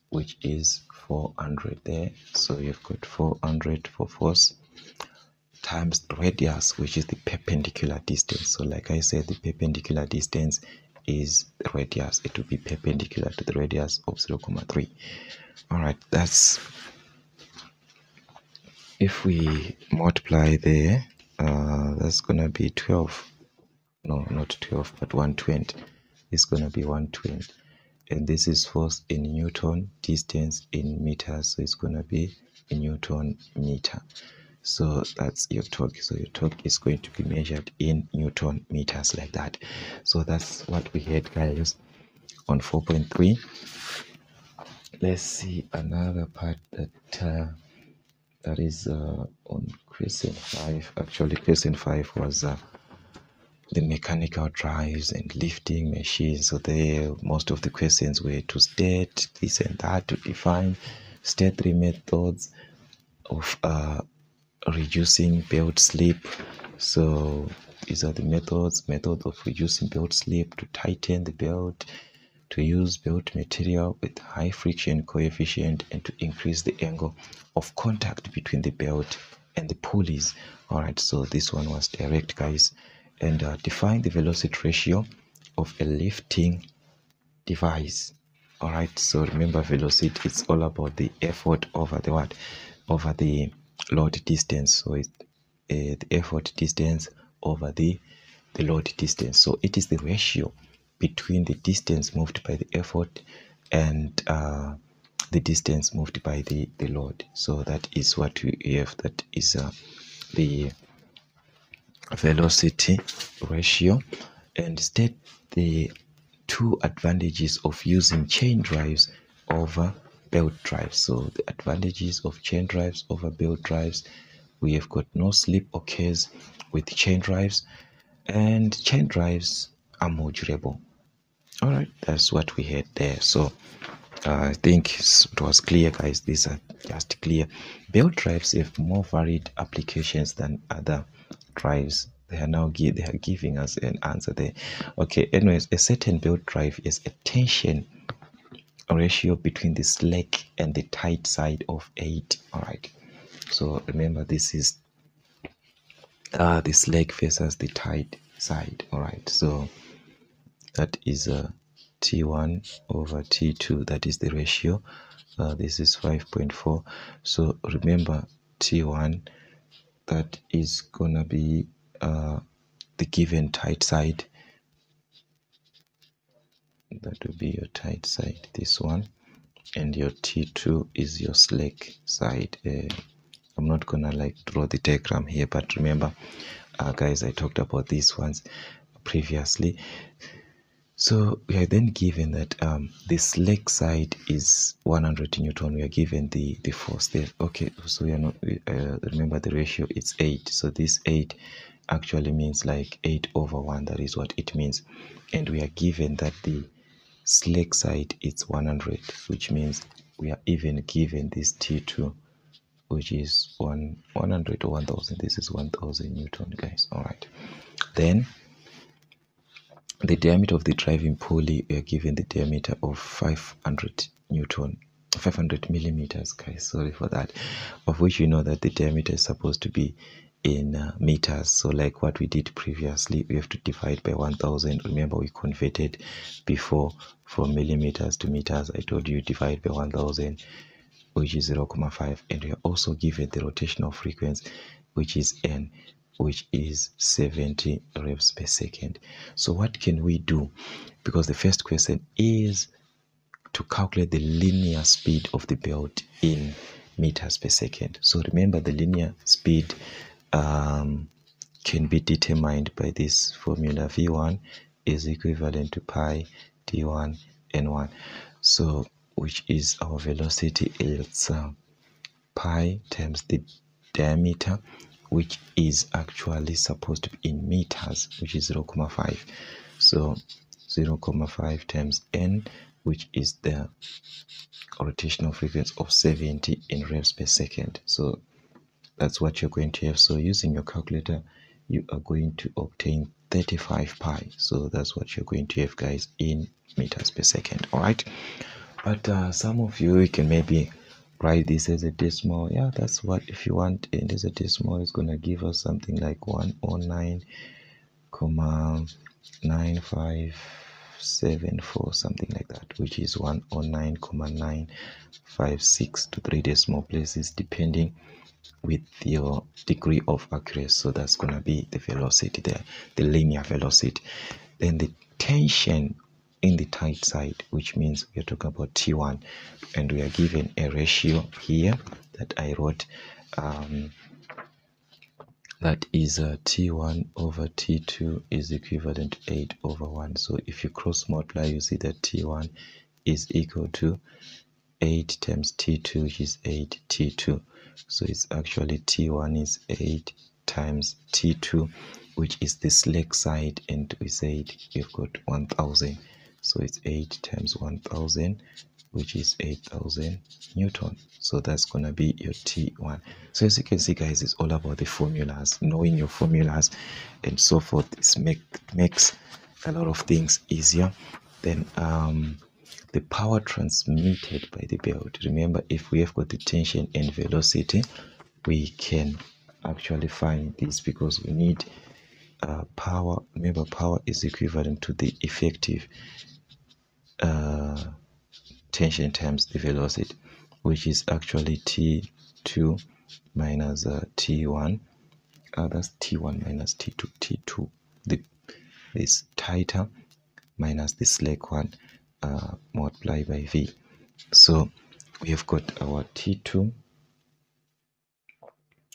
Speaker 1: which is 400 there. So you've got 400 for force times the radius, which is the perpendicular distance. So like I said, the perpendicular distance is the radius. It will be perpendicular to the radius of 0.3. All right, that's, if we multiply there, that's gonna be 12. No, not 12, but 120. It's gonna be 120, and this is force in Newton, distance in meters, so it's gonna be a Newton meter. So that's your torque. So your torque is going to be measured in Newton meters, like that. So that's what we had, guys, on 4.3. Let's see another part that that is on question 5. Actually, question 5 was the mechanical drives and lifting machines. So there, most of the questions were to state this and that, to define, state 3 methods of reducing belt slip. So these are the methods: method of reducing belt slip, to tighten the belt, to use belt material with high friction coefficient, and to increase the angle of contact between the belt and the pulleys. All right, so this one was direct, guys. And define the velocity ratio of a lifting device. All right, so remember, velocity, it's all about the effort over the what, over the load distance. So it's the effort distance over the load distance. So it is the ratio between the distance moved by the effort and the distance moved by the load. So that is what we have. That is the velocity ratio. And state the two advantages of using chain drives over belt drives. So the advantages of chain drives over belt drives: we have got no slip occurs with chain drives, and chain drives are more durable. All right, that's what we had there. So I think it was clear, guys. These are just clear. Belt drives have more varied applications than other drives. They are giving us an answer there. Okay, anyways, a certain belt drive is a tension ratio between the slack and the tight side of 8. All right, so remember, this is the slack versus the tight side. All right, so that is T1 over T2. That is the ratio. This is 5.4. So remember, T1, that is gonna be the given tight side. That will be your tight side, this one, and your T2 is your slack side. I'm not gonna like draw the diagram here, but remember, guys, I talked about these ones previously. So we are then given that the slack side is 100 Newton. We are given the force there. Okay, so we are not, remember the ratio, it's 8. So this 8 actually means like 8 over 1. That is what it means. And we are given that the slack side is 100, which means we are even given this T2, which is 100 or 1000. This is 1000 Newton, guys. All right. Then the diameter of the driving pulley, we are given the diameter of 500 Newton, 500 millimeters, guys. Sorry for that. Of which you know that the diameter is supposed to be in meters. So like what we did previously, we have to divide by 1000. Remember, we converted before from millimeters to meters. I told you divide by 1000, which is 0.5. And we are also given the rotational frequency, which is n, which is 70 revs per second. So what can we do? Because the first question is to calculate the linear speed of the belt in meters per second. So remember, the linear speed can be determined by this formula. V1 is equivalent to pi d1 n1. So which is our velocity, it's pi times the diameter, which is actually supposed to be in meters, which is 0.5. So 0.5 times n, which is the rotational frequency of 70 in revs per second. So that's what you're going to have. So using your calculator, you are going to obtain 35 pi. So that's what you're going to have, guys, in meters per second. All right. But some of you can maybe write this as a decimal. Yeah, that's what, if you want it as a decimal, it's going to give us something like 109,9574, something like that, which is 109,956 to 3 decimal places, depending with your degree of accuracy. So that's going to be the velocity there, the linear velocity. Then the tension in the tight side, which means we are talking about T1, and we are given a ratio here that I wrote, that is T1 over T2 is equivalent to 8 over 1. So if you cross multiply, you see that T1 is equal to 8 times T2, which is 8 T2. So it's actually T1 is 8 times T2, which is the slack side, and we said we've got 1000. So it's 8 times 1000, which is 8000 Newton. So that's going to be your T1. So as you can see, guys, it's all about the formulas, knowing your formulas and so forth. This makes a lot of things easier. Then the power transmitted by the belt. Remember, if we have got the tension and velocity, we can actually find this, because we need power. Remember, power is equivalent to the effective tension times the velocity, which is actually T2 minus T1. That's T1 minus T2. T2, this tighter, minus the slack one, multiplied by V. So we have got our T2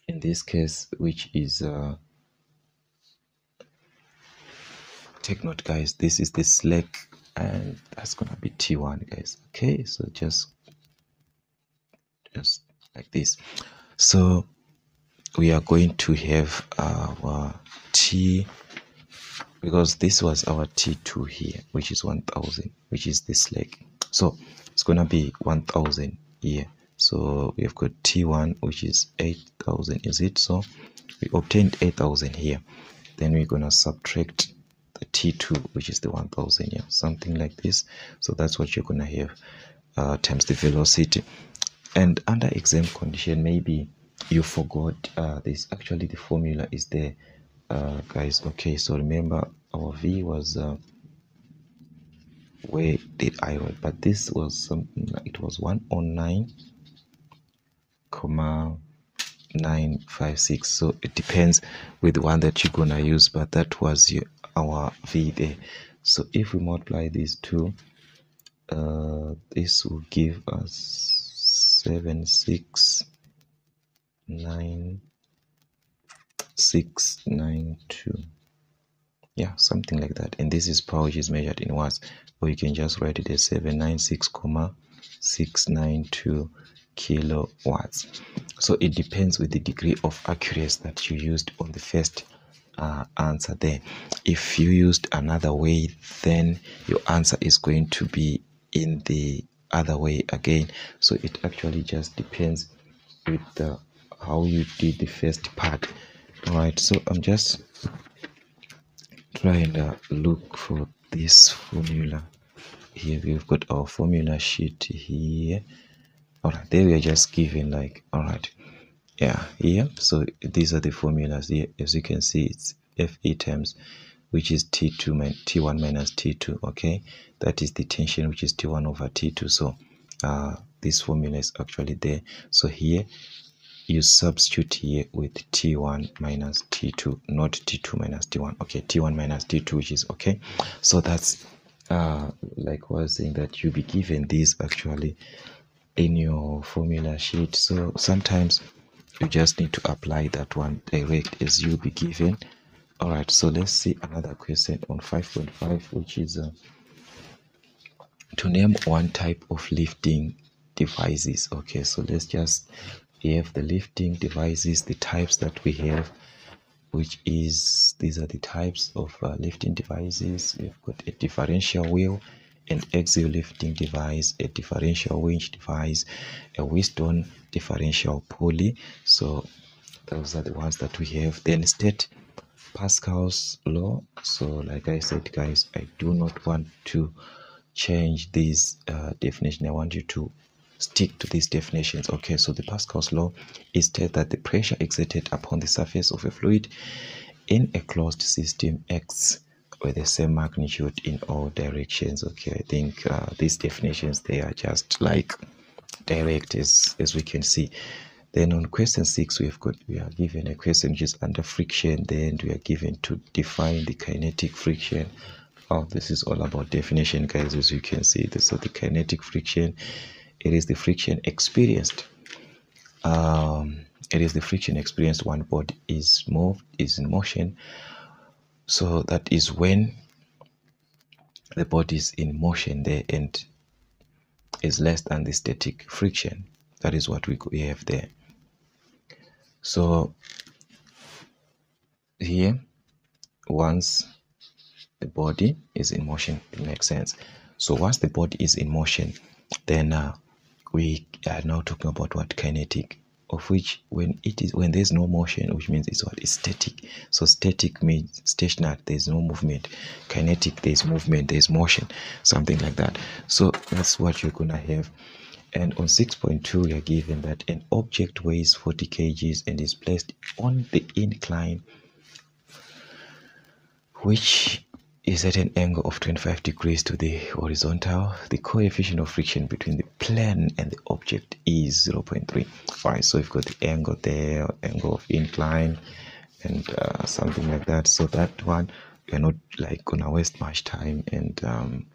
Speaker 1: in this case, which is take note, guys, this is the slack, and that's gonna be T1, guys. Okay, so just like this. So we are going to have our T, because this was our T2 here, which is 1000, which is the slack. So it's gonna be 1000 here. So we have got T1, which is 8000, is it? So we obtained 8000 here. Then we're gonna subtract the T2, which is the 1000 here, something like this. So that's what you're gonna have times the velocity. And under exam condition, maybe you forgot this. Actually, the formula is there, guys. Okay, so remember our V was where did I write? But this was something like, it was 109,956. So it depends with the one that you're gonna use, but that was our V there. So if we multiply these two, this will give us 769,692. Yeah, something like that. And this is power, which is measured in watts, or you can just write it as 796,692 kilowatts. So it depends with the degree of accuracy that you used on the first answer there. If you used another way, then your answer is going to be in the other way again. So it actually just depends with how you did the first part. All right, so I'm just trying to look for this formula here. We've got our formula sheet here. All right, there we are just given like, all right, yeah, here. So these are the formulas here. As you can see, it's Fe times, which is T1 minus T2. Okay, that is the tension, which is T1 over T2. So this formula is actually there. So here you substitute here with T1 minus T2, not T2 minus T1. Okay, T1 minus T2, which is okay. So that's like I was saying, that you'll be given this actually in your formula sheet. So sometimes you just need to apply that one direct as you'll be given. All right, so let's see another question on 5.5, which is to name one type of lifting devices. Okay, so let's just have the lifting devices, the types that we have, which is, these are the types of lifting devices. We've got a differential wheel, an axial lifting device, a differential winch device, a Wheatstone differential pulley. So those are the ones that we have. Then state Pascal's law. So like I said, guys, I do not want to change this definition. I want you to stick to these definitions. Okay, so the Pascal's law is that the pressure exerted upon the surface of a fluid in a closed system acts with the same magnitude in all directions. Okay, I think these definitions, they are just like direct as we can see. Then on question 6, we are given a question which is under friction. Then we are given to define the kinetic friction. Oh, this is all about definition, guys, as you can see. So the kinetic friction, it is the friction experienced. It is the friction experienced when body is in motion. So that is when the body is in motion there and is less than the static friction. That is what we have there. So here, once the body is in motion, it makes sense. So once the body is in motion, then we are now talking about what kinetic, of which when there's no motion, which means it's what is static. So static means stationary, there's no movement. Kinetic, there's movement, there's motion, something like that. So that's what you're gonna have. And on 6.2 we are given that an object weighs 40 kgs and is placed on the incline which is at an angle of 25 degrees to the horizontal. The coefficient of friction between the plane and the object is 0.3. Alright, so we've got the angle there, angle of incline, and something like that. So that one, we're not like gonna waste much time, and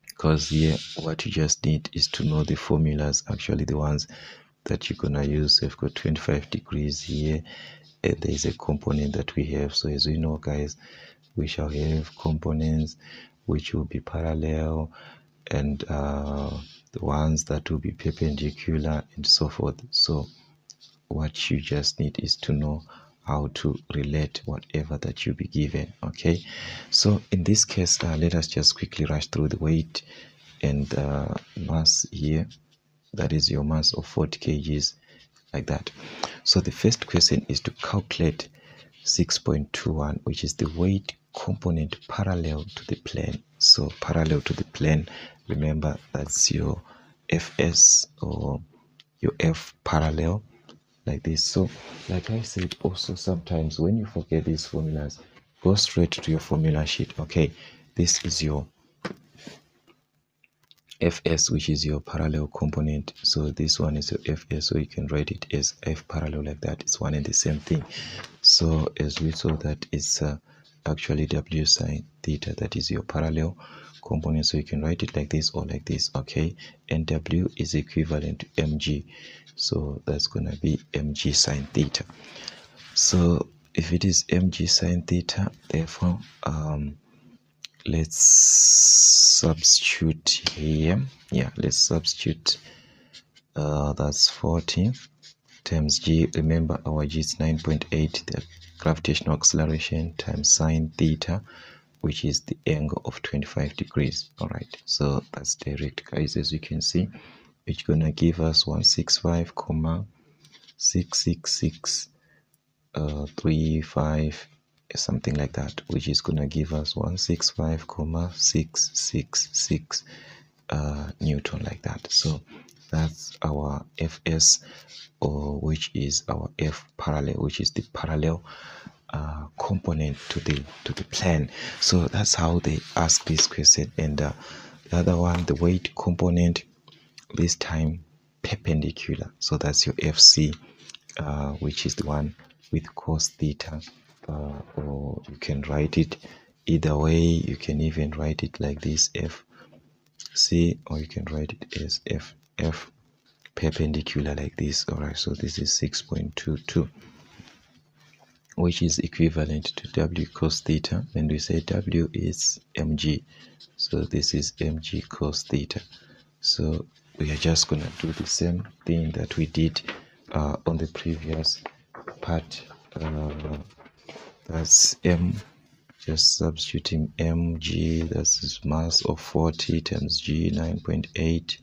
Speaker 1: because here what you just need is to know the formulas, actually the ones that you're gonna use. So we've got 25 degrees here, and there's a component that we have. So as we know, guys, we shall have components which will be parallel, and the ones that will be perpendicular, and so forth. So what you just need is to know how to relate whatever that you be given. Okay, so in this case, let us just quickly rush through the weight and mass here. That is your mass of 40 kgs, like that. So the first question is to calculate 6.21, which is the weight component parallel to the plane. So parallel to the plane, remember that's your Fs, or your F parallel, like this. So like I said, also sometimes when you forget these formulas, go straight to your formula sheet. Okay, this is your Fs, which is your parallel component. So this one is your Fs, so you can write it as F parallel, like that. It's one and the same thing. So as we saw, that it's actually W sine theta, that is your parallel component. So you can write it like this or like this. Okay, and W is equivalent to mg, so that's gonna be mg sine theta. So if it is mg sine theta, therefore let's substitute here. Yeah, let's substitute. That's 40 times g. Remember our g is 9.8, the gravitational acceleration, times sine theta, which is the angle of 25 degrees. All right, so that's direct, guys. As you can see, it's gonna give us 165,666.35, something like that, which is gonna give us 165,666 Newton, like that. So that's our Fs, or which is our F parallel, which is the parallel component to the plane. So that's how they ask this question. And the other one, the weight component, this time perpendicular. So that's your Fc, which is the one with cos theta, or you can write it either way. You can even write it like this, Fc, or you can write it as F perpendicular, like this. All right, so this is 6.22, which is equivalent to W cos theta, and we say W is mg, so this is mg cos theta. So we are just gonna do the same thing that we did on the previous part. That's m, just substituting mg, that's mass of 40, times g 9.8,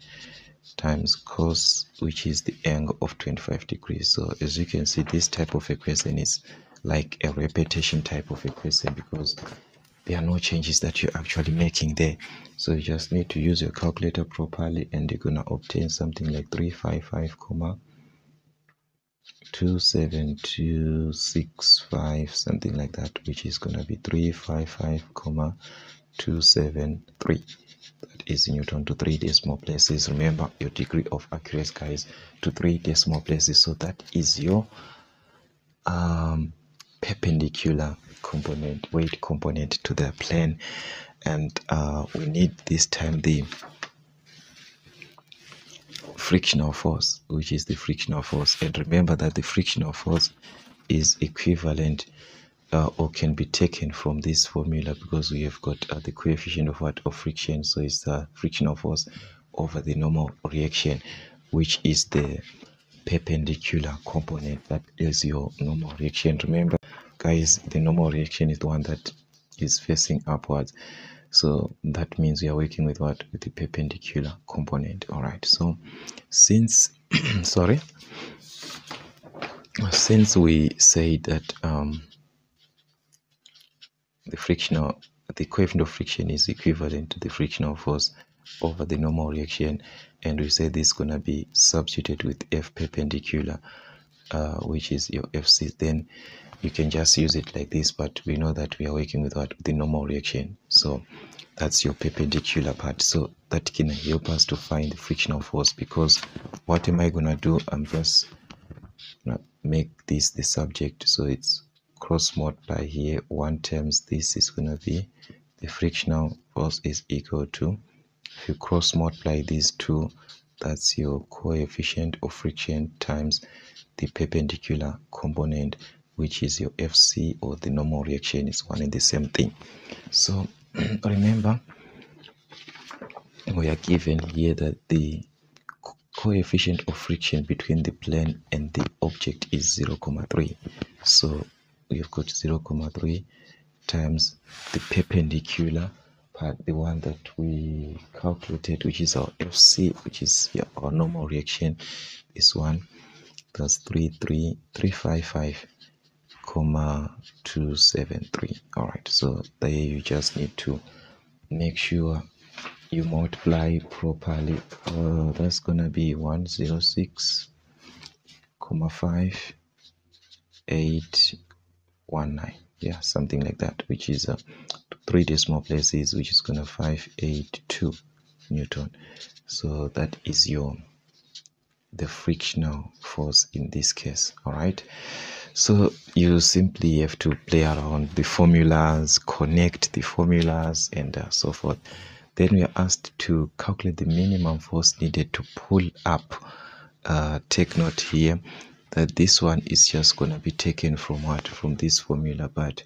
Speaker 1: times cos, which is the angle of 25 degrees. So as you can see, this type of equation is like a repetition type of equation, because there are no changes that you're actually making there. So you just need to use your calculator properly, and you're gonna obtain something like 355,27265, something like that, which is gonna be 355,273. That is Newton to 3 decimal places. Remember your degree of accuracy, guys, to 3 decimal places. So that is your perpendicular component, weight component to the plane. And we need this time the frictional force, which is the frictional force. And remember that the frictional force is equivalent or can be taken from this formula, because we have got the coefficient of what, of friction. So it's the frictional force over the normal reaction, which is the perpendicular component. That is your normal reaction. Remember, guys, the normal reaction is the one that is facing upwards. So that means we are working with what? With the perpendicular component. All right, so since sorry, since we say that the coefficient of friction is equivalent to the frictional force, over the normal reaction, and we say this is gonna be substituted with F perpendicular, which is your FC. Then you can just use it like this, but we know that we are working with what? The normal reaction. So that's your perpendicular part. So that can help us to find the frictional force, because what am I gonna do? I'm just gonna make this the subject, so it's cross multiply here. 1 times this is gonna be the frictional force is equal to, if you cross multiply these two, that's your coefficient of friction times the perpendicular component, which is your FC, or the normal reaction. Is one and the same thing. So remember, we are given here that the coefficient of friction between the plane and the object is 0,3. So we've got 0,3 times the perpendicular part, the one that we calculated, which is our FC, which is our normal reaction. This one, that's 33355,273. All right, so there you just need to make sure you multiply properly. That's gonna be 106,5819, yeah, something like that, which is 3 decimal places, which is gonna 582 Newton. So that is the frictional force in this case. All right, so you simply have to play around the formulas, connect the formulas, and so forth. Then we are asked to calculate the minimum force needed to pull up. Take note here that this one is just going to be taken from what? From this formula, but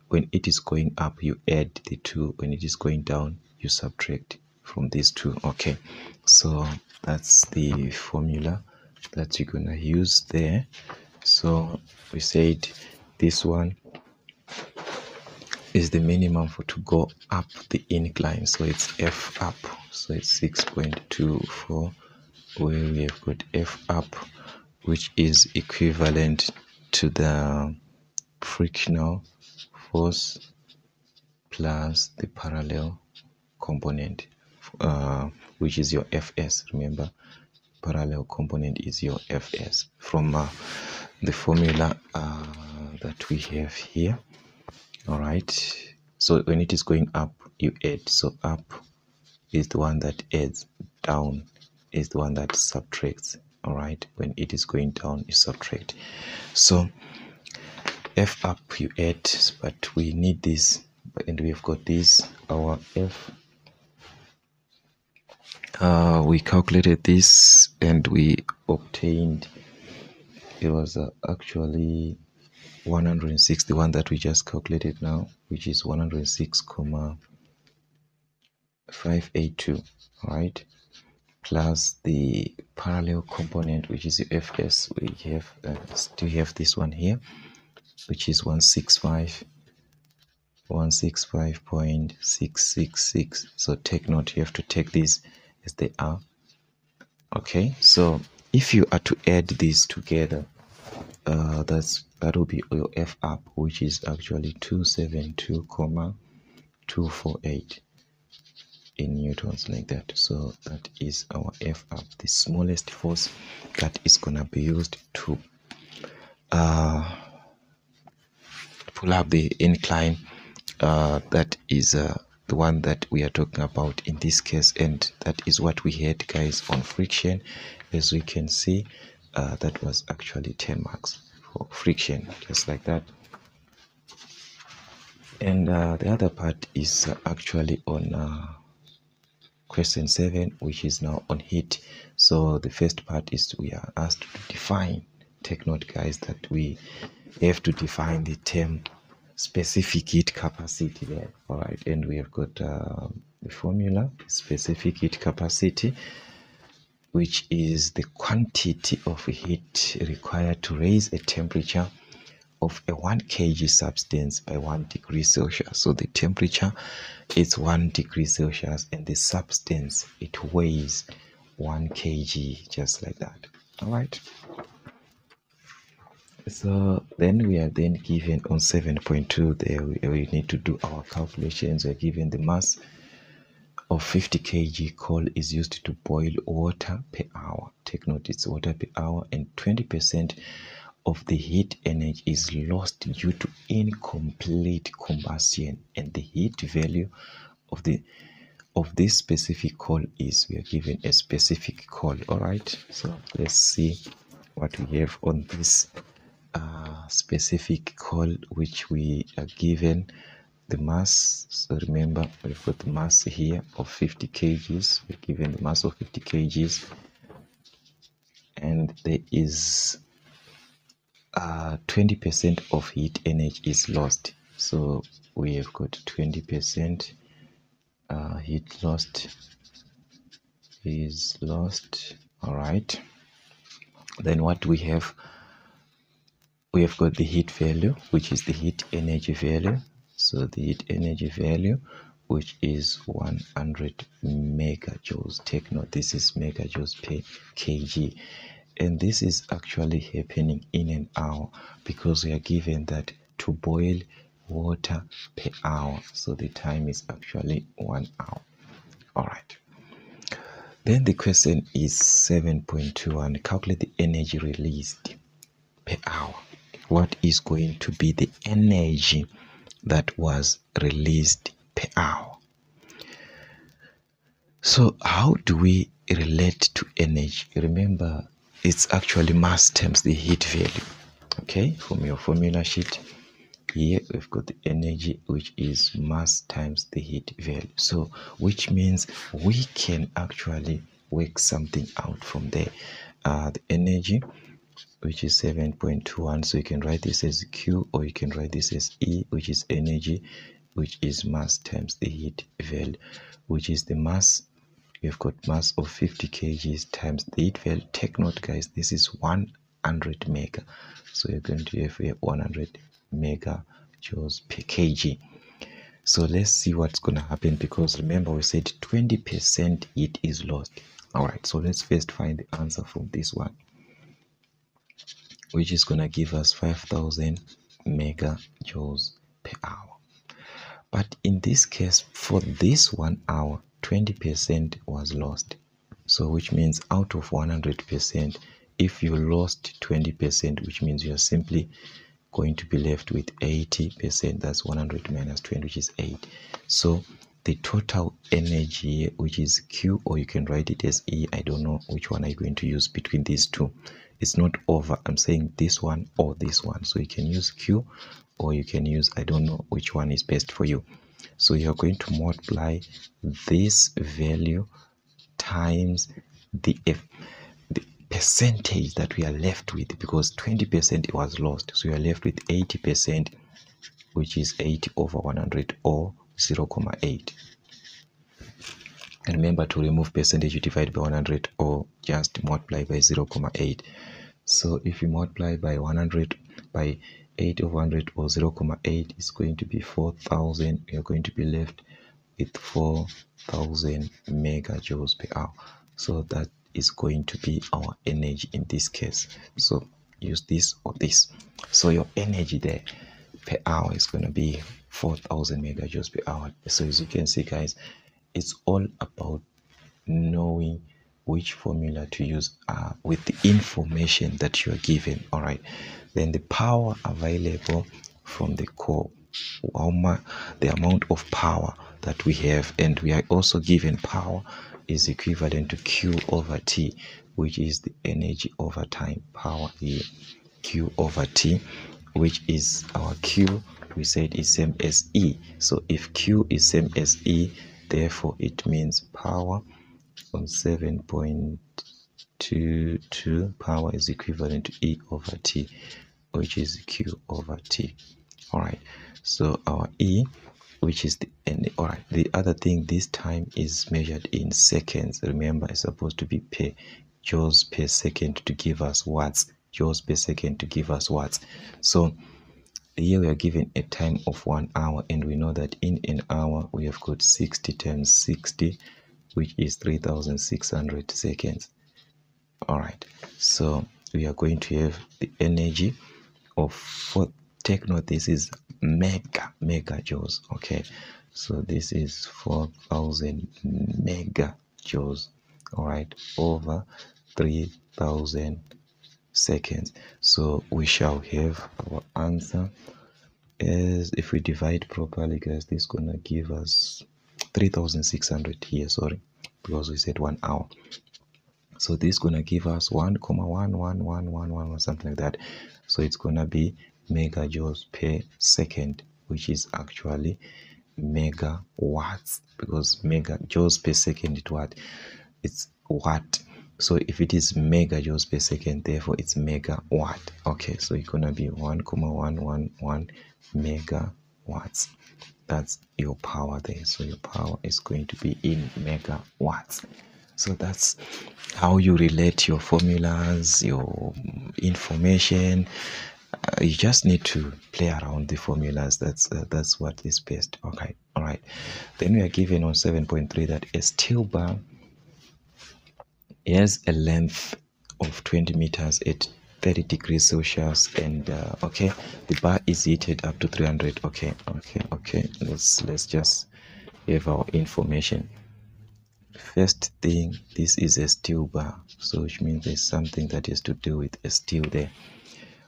Speaker 1: when it is going up, you add the 2. When it is going down, you subtract from these 2. Okay, so that's the formula that you're going to use there. So we said this one is the minimum for to go up the incline, so it's F up, so it's 6.24, where we have got F up, which is equivalent to the frictional force plus the parallel component, which is your Fs. Remember, parallel component is your Fs from the formula that we have here. All right, so when it is going up, you add. So up is the one that adds, down is the one that subtracts. All right, when it is going down, you subtract. So F up you add, but we need this, and we've got this, our F. We calculated this and we obtained, it was actually 106, the one that we just calculated now, which is 106,582, right, plus the parallel component, which is the Fs. We have still have this one here, which is 165.666. So take note, you have to take this as they are. Okay, so if you are to add these together, that will be your F up, which is actually 272,248 in newtons, like that. So that is our F up, the smallest force that is gonna be used to pull up the incline. That is the one that we are talking about in this case, and that is what we had, guys, on friction. As we can see, that was actually 10 marks for friction, just like that. And the other part is actually on question 7, which is now on heat. So the first part is we are asked to define. Take note, guys, that we have to define the term specific heat capacity there. All right, and we have got the formula, specific heat capacity, which is the quantity of heat required to raise a temperature of a 1 kg substance by 1 degree Celsius. So the temperature is 1 degree Celsius, and the substance, it weighs 1 kg, just like that. All right. So then we are then given on 7.2 there we need to do our calculations. We're given the mass of 50 kg coal is used to boil water per hour. Take note, it's water per hour, and 20% of the heat energy is lost due to incomplete combustion, and the heat value of this specific coal is, we are given a specific coal. All right, so let's see what we have on this specific coal, which we are given the mass. So remember, we've got the mass here of 50 kgs. We're given the mass of 50 kgs, and there is 20% of heat energy is lost. So we have got 20% heat lost is lost. All right, then what we have got the heat value, which is the heat energy value. So the heat energy value, which is 100 megajoules. Take note, this is megajoules per kg, and this is actually happening in an hour, because we are given that to boil water per hour, so the time is actually 1 hour. All right, then the question is 7.21. Calculate the energy released per hour. What is going to be the energy that was released per hour? So how do we relate to energy? Remember, it's actually mass times the heat value. Okay, from your formula sheet here, we've got the energy, which is mass times the heat value. So which means we can actually work something out from there. The energy, which is 7.21, so you can write this as Q, or you can write this as E, which is energy, which is mass times the heat value, which is the mass. You've got mass of 50 kgs times the heat value. Take note, guys, this is 100 mega, so you're going to have 100 megajoules per kg. So let's see what's going to happen, because remember we said 20% heat is lost. All right, so let's first find the answer from this one, which is going to give us 5000 megajoules per hour. But in this case, for this 1 hour, 20% was lost. So which means out of 100%, if you lost 20%, which means you are simply going to be left with 80%. That's 100 minus 20, which is 8. So the total energy, which is Q, or you can write it as E, I don't know which one I'm going to use between these two. It's not over, I'm saying this one or this one. So you can use Q, or you can use, I don't know which one is best for you. So you're going to multiply this value times the percentage that we are left with, because 20% was lost. So you are left with 80%, which is 80 over 100, or 0.8. And remember, to remove percentage, you divide by 100 or just multiply by 0.8. So if you multiply by 100 by 8 over 100, or 0.8, is going to be 4000. You're going to be left with 4000 megajoules per hour. So that is going to be our energy in this case. So use this or this. So your energy there per hour is going to be 4000 megajoules per hour. So as you can see, guys, it's all about knowing which formula to use with the information that you are given. All right, then the power available from the core, the amount of power that we have, and we are also given power is equivalent to Q over T, which is the energy over time. Power here, Q over T, which is our Q, we said is same as E. So if Q is same as E, therefore it means power on 7.22, power is equivalent to E over T, which is Q over T. All right, so our E, which is the N. All right, the other thing, this time is measured in seconds. Remember, it's supposed to be per joules per second to give us watts, joules per second to give us watts. So here we are given a time of 1 hour, and we know that in an hour we have got 60 times 60, which is 3600 seconds. All right, so we are going to have the energy of, take note, this is megajoules. Okay, So this is 4,000 megajoules, all right, over 3,000 seconds. So we shall have our answer as, if we divide properly, guys, this is gonna give us 3,600 here, sorry, because we said 1 hour. So this is gonna give us 1,11111 something like that. So it's gonna be megajoules per second, which is actually megawatts, because megajoules per second is what? It's watt. So if it is megajoules per second, therefore it's megawatt. Okay, so it's gonna be 1,111 megawatts. That's your power there. So your power is going to be in megawatts. So that's how you relate your formulas, your information. You just need to play around the formulas. That's what is best. Okay, all right. Then we are given on 7.3 that a steel bar has a length of 20 meters at 30 degrees Celsius, and okay, the bar is heated up to 300. Okay. Let's just have our information. First thing, this is a steel bar, so which means there's something that has to do with a steel there.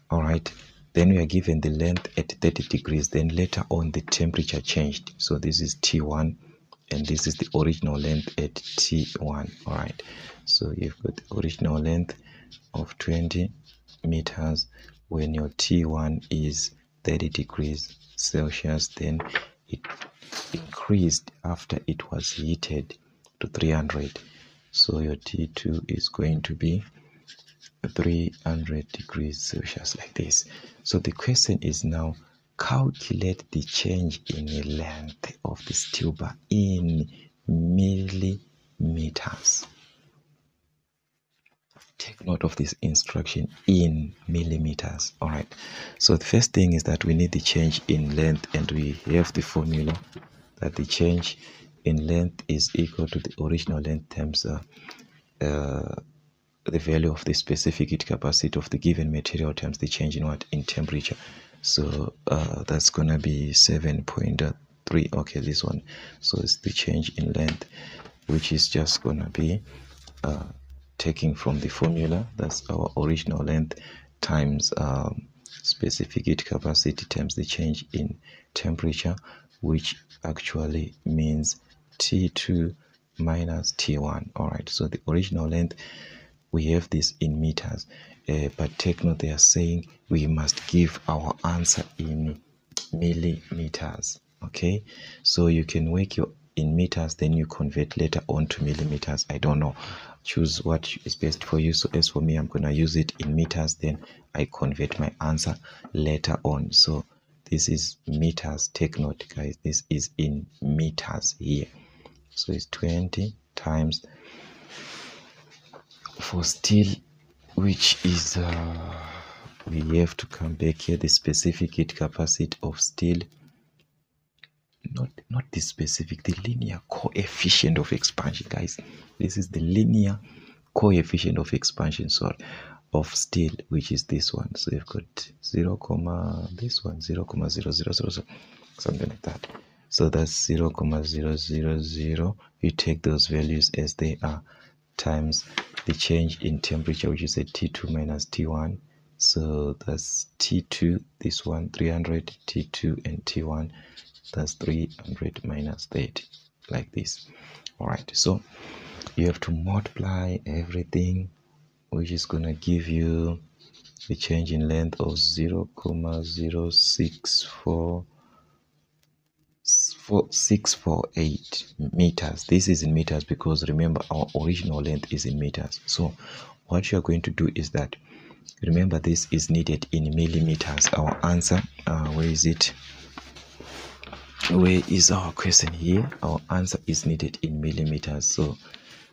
Speaker 1: All right, then we are given the length at 30 degrees, then later on the temperature changed. So this is T1 and this is the original length at T1. All right, so you've got the original length of 20 meters when your T1 is 30 degrees Celsius, then it increased after it was heated to 300. So your T2 is going to be 300 degrees Celsius, like this. So the question is now, calculate the change in the length of the steel bar in millimeters. Take note of this instruction, in millimeters. All right, so the first thing is that we need the change in length, and we have the formula that the change in length is equal to the original length times the value of the specific heat capacity of the given material times the change in what? In temperature. So that's gonna be 7.3. okay, this one. So it's the change in length, which is just gonna be taking from the formula, that's our original length times specific heat capacity times the change in temperature, which actually means T2 minus T1. All right, so the original length, we have this in meters, but take note, they are saying we must give our answer in millimeters. Okay, so you can work your in meters, then you convert later on to millimeters. I don't know, choose what is best for you. So as for me, I'm gonna use it in meters, then I convert my answer later on. So this is meters. Take note, guys, this is in meters here. So it's 20 times for steel, which is we have to come back here, the specific heat capacity of steel, not the specific, the linear coefficient of expansion, guys. This is the linear coefficient of expansion, sorry, of steel, which is this one. So you've got 0, this one 0,0000, something like that. So that's 0,000. You take those values as they are times the change in temperature, which is a T2 minus T1. So that's T2, this one 300, T2 and T1, that's 300 minus 30, like this. All right, so you have to multiply everything, which is gonna give you the change in length of 0,064,648 meters. This is in meters because remember our original length is in meters. So what you are going to do is that, remember, this is needed in millimeters. Our answer, where is it? Where is our question here? Our answer is needed in millimeters. So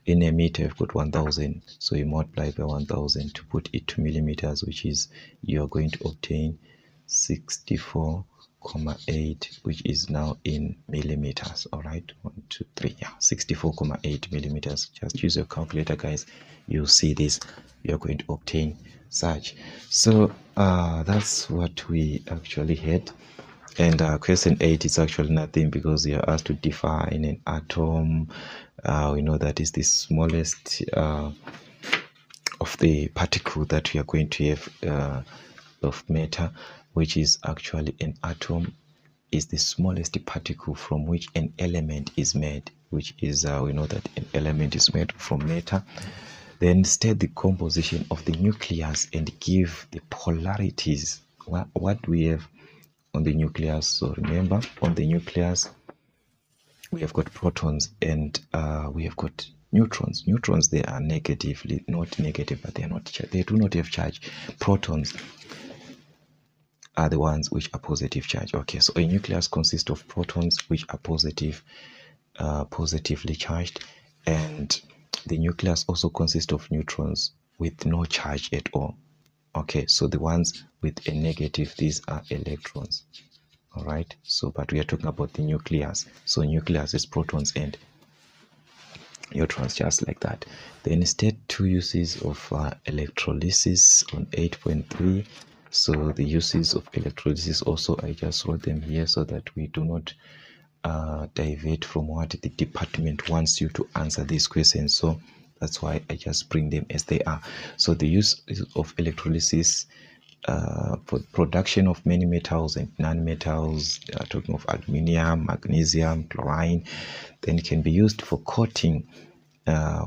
Speaker 1: in a meter, you've got 1,000. So you multiply by 1,000 to put it to millimeters, which is, you are going to obtain 64,8, which is now in millimeters. All right, 1, 2, 3, yeah, 64,8 millimeters. Just use your calculator, guys. You'll see this. You're going to obtain such. So that's what we actually had. And question 8 is actually nothing, because you are asked to define an atom. We know that is the smallest of the particle that we are going to have of matter, which is actually an atom, is the smallest particle from which an element is made, which is we know that an element is made from matter. Then state the composition of the nucleus and give the polarities. What we have on the nucleus. So remember, on the nucleus we have got protons and we have got neutrons. Neutrons, they are negatively, not negative, but they are not, they do not have charge. Protons are the ones which are positive charge. Okay, so a nucleus consists of protons which are positively charged, and the nucleus also consists of neutrons with no charge at all. Okay, so the ones with a negative, these are electrons. All right, so but we are talking about the nucleus. So nucleus is protons and neutrons, just like that. Then state 2 uses of electrolysis on 8.3. So the uses of electrolysis also, I just wrote them here so that we do not divert from what the department wants you to answer these questions. So that's why I just bring them as they are. So the use of electrolysis for production of many metals and non-metals, talking of aluminium, magnesium, chlorine, then it can be used for coating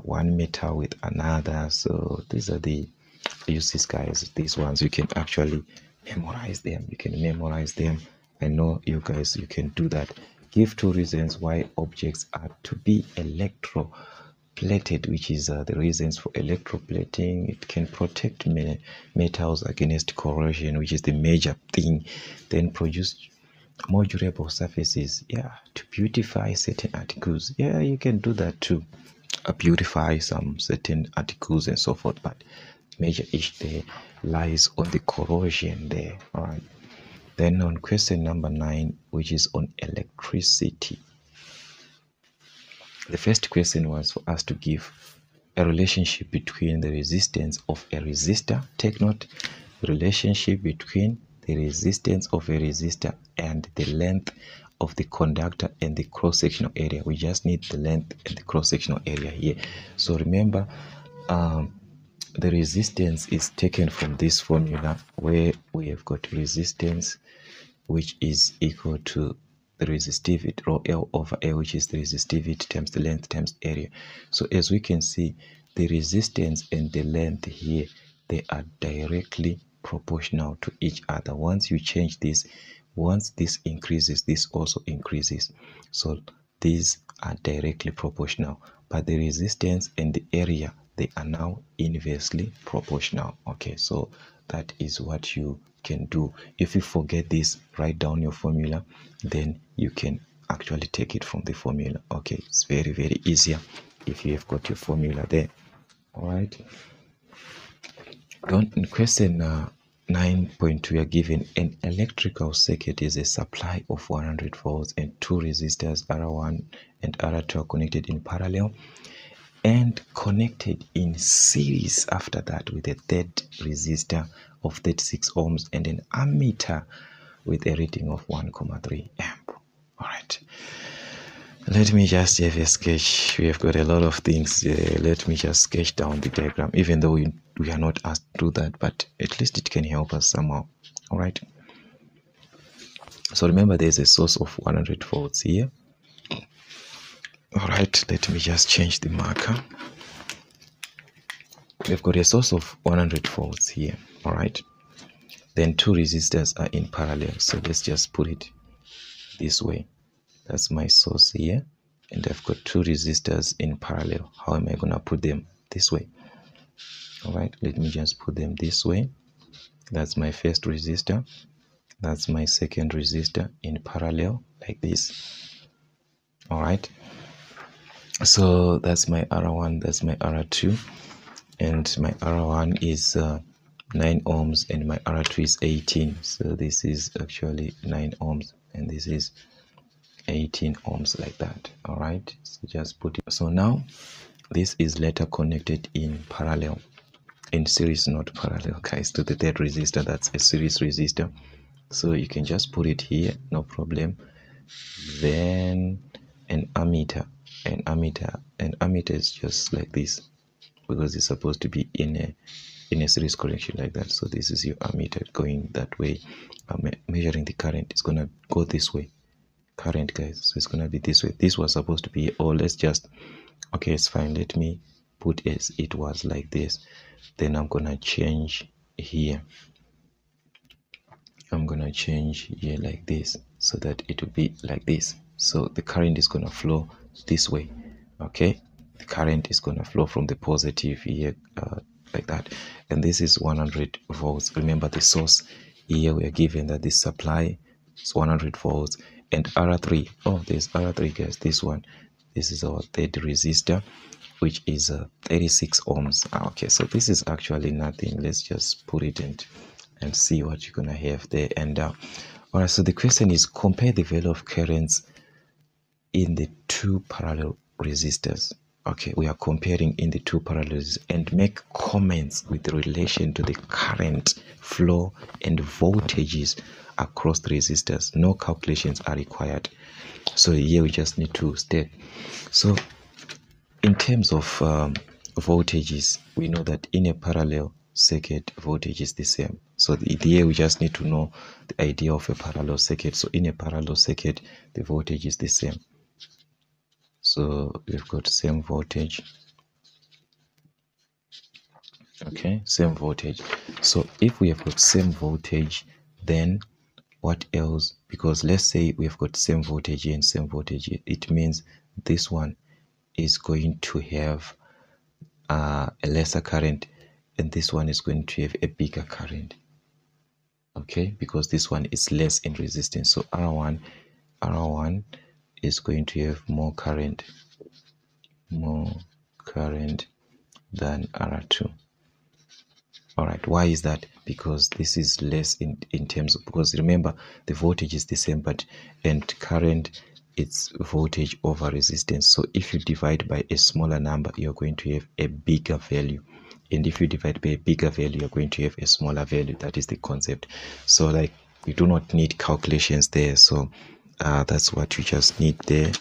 Speaker 1: one metal with another. So these are the uses, guys. These ones you can actually memorize them. You can memorize them. I know you guys, you can do that. Give 2 reasons why objects are to be electroplated, which is the reasons for electroplating. It can protect metals against corrosion, which is the major thing. Then produce more durable surfaces, yeah, to beautify certain articles. Yeah, you can do that too, beautify some certain articles and so forth, but major issue there lies on the corrosion there. All right, then on question number 9, which is on electricity, the first question was for us to give a relationship between the resistance of a resistor. Take note, relationship between the resistance of a resistor and the length of the conductor and the cross-sectional area. We just need the length and the cross-sectional area here. So remember, the resistance is taken from this formula where we have got resistance, which is equal to the resistivity, rho L over A, which is the resistivity times the length times area. So as we can see, the resistance and the length here, they are directly proportional to each other. Once you change this, once this increases, this also increases. So these are directly proportional, but the resistance and the area, they are now inversely proportional. Okay, so that is what you can do. If you forget this, write down your formula, then you can actually take it from the formula. Okay, it's very, very easier if you have got your formula there. All right, in question 9.2, we are given an electrical circuit is a supply of 100 volts and 2 resistors R1 and R2 are connected in parallel and connected in series after that with a third resistor of 36 ohms and an ammeter with a reading of 1,3 amp. All right, let me just have a sketch. We have got a lot of things. Let me just sketch down the diagram, even though we are not asked to do that, but at least it can help us somehow. All right, so remember there's a source of 100 volts here. All right, let me just change the marker. We've got a source of 100 volts here. All right, then 2 resistors are in parallel, so let's just put it this way. That's my source here, and I've got 2 resistors in parallel. How am I gonna put them? This way. All right, let me just put them this way. That's my first resistor, that's my second resistor in parallel, like this. All right, so that's my R1, that's my R2, and my R1 is 9 ohms and my R2 is 18. So this is actually 9 ohms and this is 18 ohms, like that. All right, so just put it. So now this is later connected in parallel, in series, not parallel, guys, to the third resistor. That's a series resistor. So you can just put it here, no problem. Then an ammeter. An ammeter is just like this, because it's supposed to be in a series connection like that. So this is your ammeter going that way, measuring the current. It's gonna go this way, current, guys. So it's gonna be this way. This was supposed to be, or let's just, okay, it's fine. Let me put as it was like this. Then I'm gonna change here. I'm gonna change here like this, so that it will be like this. So the current is gonna flow this way. Okay, the current is gonna flow from the positive here, like that. And this is 100 volts. Remember the source here, we are given that this supply is 100 volts. And R3, oh, there's R3, guys. This one, this is our third resistor, which is 36 ohms. Okay, so this is actually nothing. Let's just put it in and see what you're gonna have there. And all right, so the question is, compare the value of currents in the two parallel resistors. Okay, we are comparing in the two parallel resistors, and make comments with relation to the current flow and voltages across the resistors. No calculations are required. So here we just need to state. So in terms of voltages, we know that in a parallel circuit, voltage is the same. So here we just need to know the idea of a parallel circuit. So in a parallel circuit, the voltage is the same. So we've got same voltage. Okay, same voltage. So if we have got same voltage, then what else? Because let's say we've got same voltage and same voltage here, it means this one is going to have a lesser current, and this one is going to have a bigger current. Okay, because this one is less in resistance. So R1 is going to have more current than R2. All right, why is that? Because this is less in terms of, because remember the voltage is the same, but and current, it's voltage over resistance. So if you divide by a smaller number, you're going to have a bigger value, and if you divide by a bigger value, you're going to have a smaller value. That is the concept. So like, we do not need calculations there. So that's what you just need there.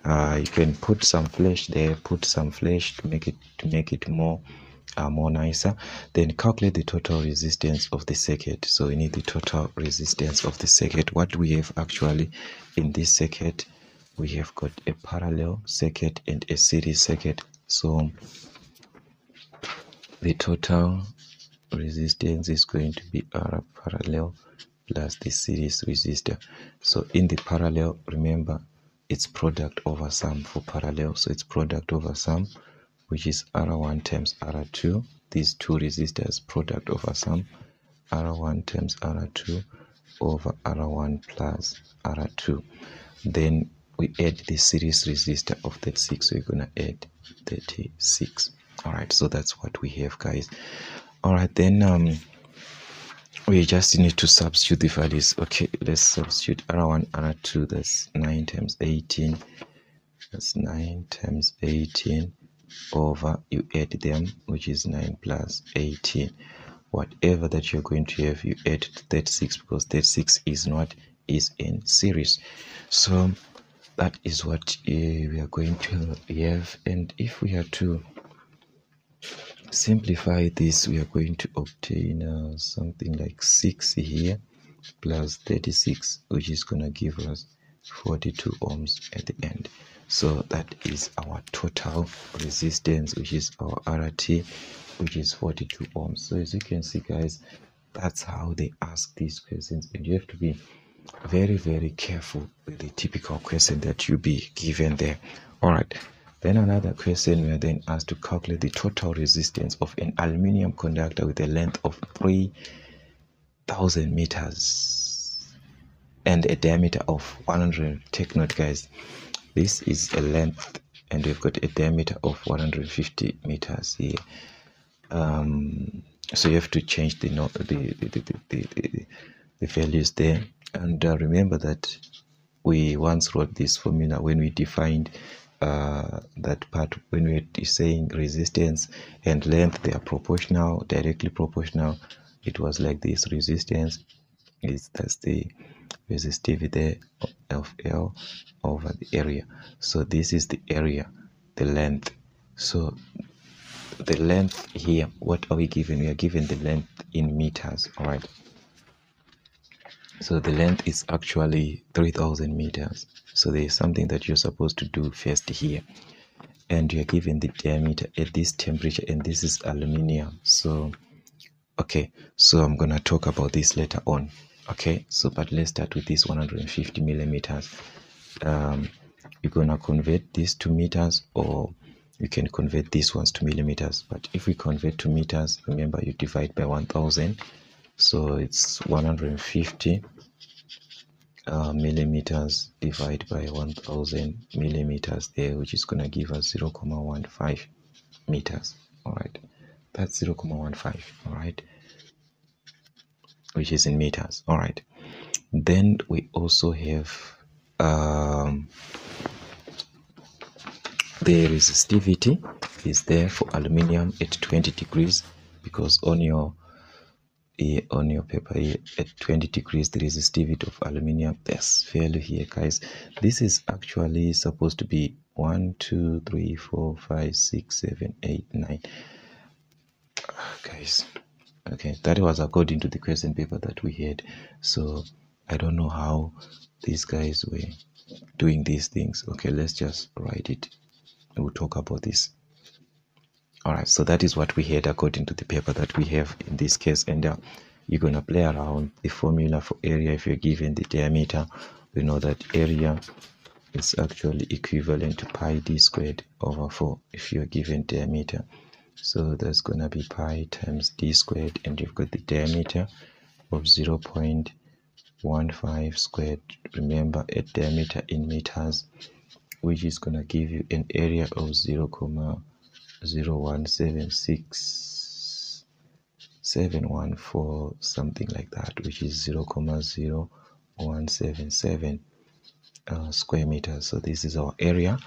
Speaker 1: You can put some flash there, put some flash to make it more nicer. Then calculate the total resistance of the circuit. So we need the total resistance of the circuit. What we have actually in this circuit, we have got a parallel circuit and a series circuit. So the total resistance is going to be R parallel plus the series resistor. So in the parallel, remember, it's product over sum for parallel. So it's product over sum, which is R1 times R2. These two resistors, product over sum, R1 times R2 over R1 plus R2. Then we add the series resistor of 36. So you're going to add 36. All right, so that's what we have, guys. All right, then we just need to substitute the values. Okay, let's substitute R1, R2. That's 9 times 18. That's 9 times 18 over, you add them, which is 9 plus 18. Whatever that you're going to have, you add to 36, because 36 is in series. So that is what we are going to have. And if we are to simplify this, we are going to obtain something like 6 here plus 36, which is going to give us 42 ohms at the end. So that is our total resistance, which is our RT, which is 42 ohms. So as you can see, guys, that's how they ask these questions, and you have to be very, very careful with the typical question that you be given there. All right, then another question, we are then asked to calculate the total resistance of an aluminium conductor with a length of 3,000 meters and a diameter of 100. Take note, guys, this is a length and we've got a diameter of 150 meters here. So you have to change the values there. And remember that we once wrote this formula when we defined that part, when we were saying resistance and length, they are proportional, directly proportional. It was like this: resistance That's the resistivity there of L over the area. So this is the area, the length. So the length here, what are we given? We are given the length in meters. All right, so the length is actually 3000 meters. So there is something that you're supposed to do first here, and you're given the diameter at this temperature, and this is aluminium. So okay, so I'm gonna talk about this later on. Okay, so but let's start with this 150 millimeters. You're gonna convert these to meters, or you can convert these ones to millimeters. But if we convert to meters, remember you divide by 1000, so it's 150 millimeters divided by 1000 millimeters there, which is gonna give us 0.15 meters. All right, that's 0.15. All right, which is in meters. All right, then we also have the resistivity is there for aluminium at 20 degrees, because on your paper here at 20 degrees the resistivity of aluminium, there's value here, guys. This is actually supposed to be 1 2 3 4 5 6 7 8 9, guys. Okay, that was according to the question paper that we had. So I don't know how these guys were doing these things. Okay, let's just write it. We'll talk about this. All right, so that is what we had according to the paper that we have in this case, and you're gonna play around the formula for area. If you're given the diameter, we know that area is actually equivalent to pi d squared over 4 if you're given diameter. So that's gonna be pi times d squared, and you've got the diameter of 0.15 squared. Remember, a diameter in meters, which is gonna give you an area of 0.0176714, something like that, which is 0.0177 square meters. So this is our area,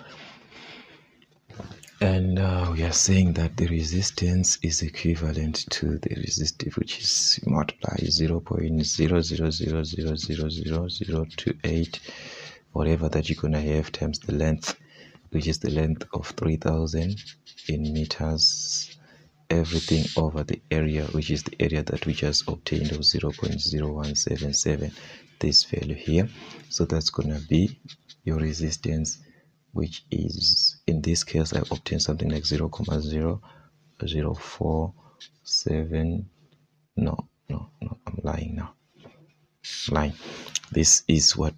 Speaker 1: and we are saying that the resistance is equivalent to the resistive, which is multiply 0.000000028, whatever that you're gonna have, times the length, which is the length of 3000 in meters, everything over the area, which is the area that we just obtained of 0.0177, this value here. So that's gonna be your resistance, which is, in this case, I obtained something like 0.0047. No, I'm lying now. This is what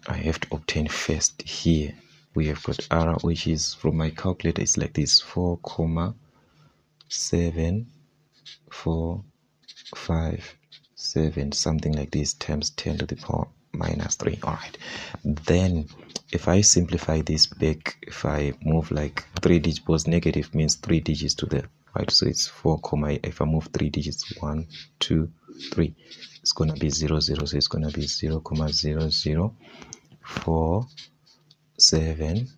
Speaker 1: I have to obtain first here. We have got R, which is, from my calculator, it's like this: 4.7457, something like this, times 10 to the power minus 3. All right, then if I simplify this back, if I move like 3 digits, because negative means 3 digits to the right, so it's 4, if I move 3 digits, 1 2 3, it's gonna be 0 0, so it's gonna be 0.0047,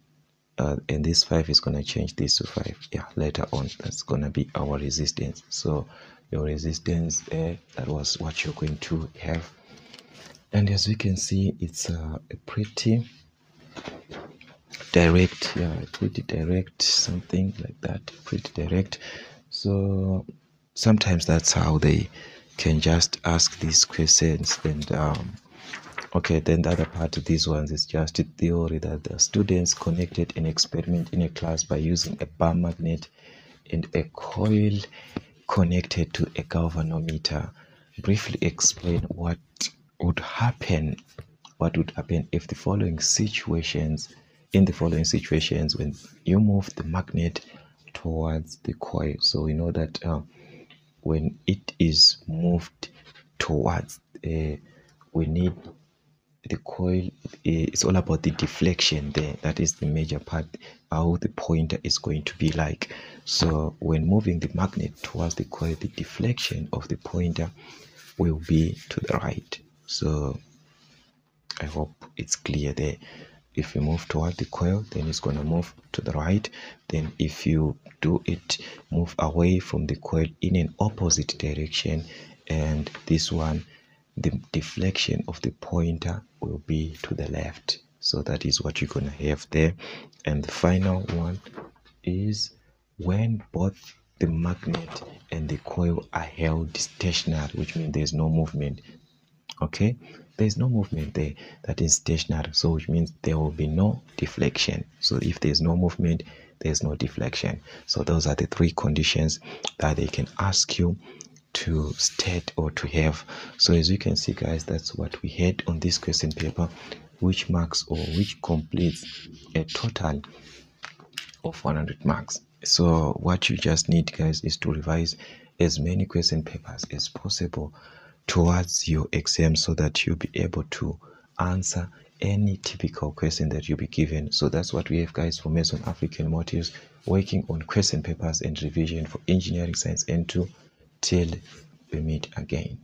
Speaker 1: and this 5 is gonna change this to 5, yeah, later on. That's gonna be our resistance. So your resistance there, that was what you're going to have. And as we can see, it's a pretty direct, something like that, pretty direct. So sometimes that's how they can just ask these questions. And okay, then the other part of these ones is just a theory that the students connected an experiment in a class by using a bar magnet and a coil connected to a galvanometer. Briefly explain what would happen if the following situations when you move the magnet towards the coil. So we know that when it is moved towards, we need the coil, it's all about the deflection there. That is the major part, how the pointer is going to be like. So when moving the magnet towards the coil, the deflection of the pointer will be to the right. So I hope it's clear there. If you move toward the coil, then it's going to move to the right. Then if you do it, move away from the coil in an opposite direction, and this one the deflection of the pointer will be to the left. So that is what you're going to have there. And the final one is when both the magnet and the coil are held stationary, which means there's no movement. Okay, there's no movement there, that is stationary, so which means there will be no deflection. So if there's no movement, there's no deflection. So those are the three conditions that they can ask you to state or to have. So as you can see, guys, that's what we had on this question paper, which marks or which completes a total of 100 marks. So what you just need, guys, is to revise as many question papers as possible towards your exam, so that you'll be able to answer any typical question that you'll be given. So that's what we have, guys, for Mason African Motives, working on question papers and revision for engineering science N2 till we meet again.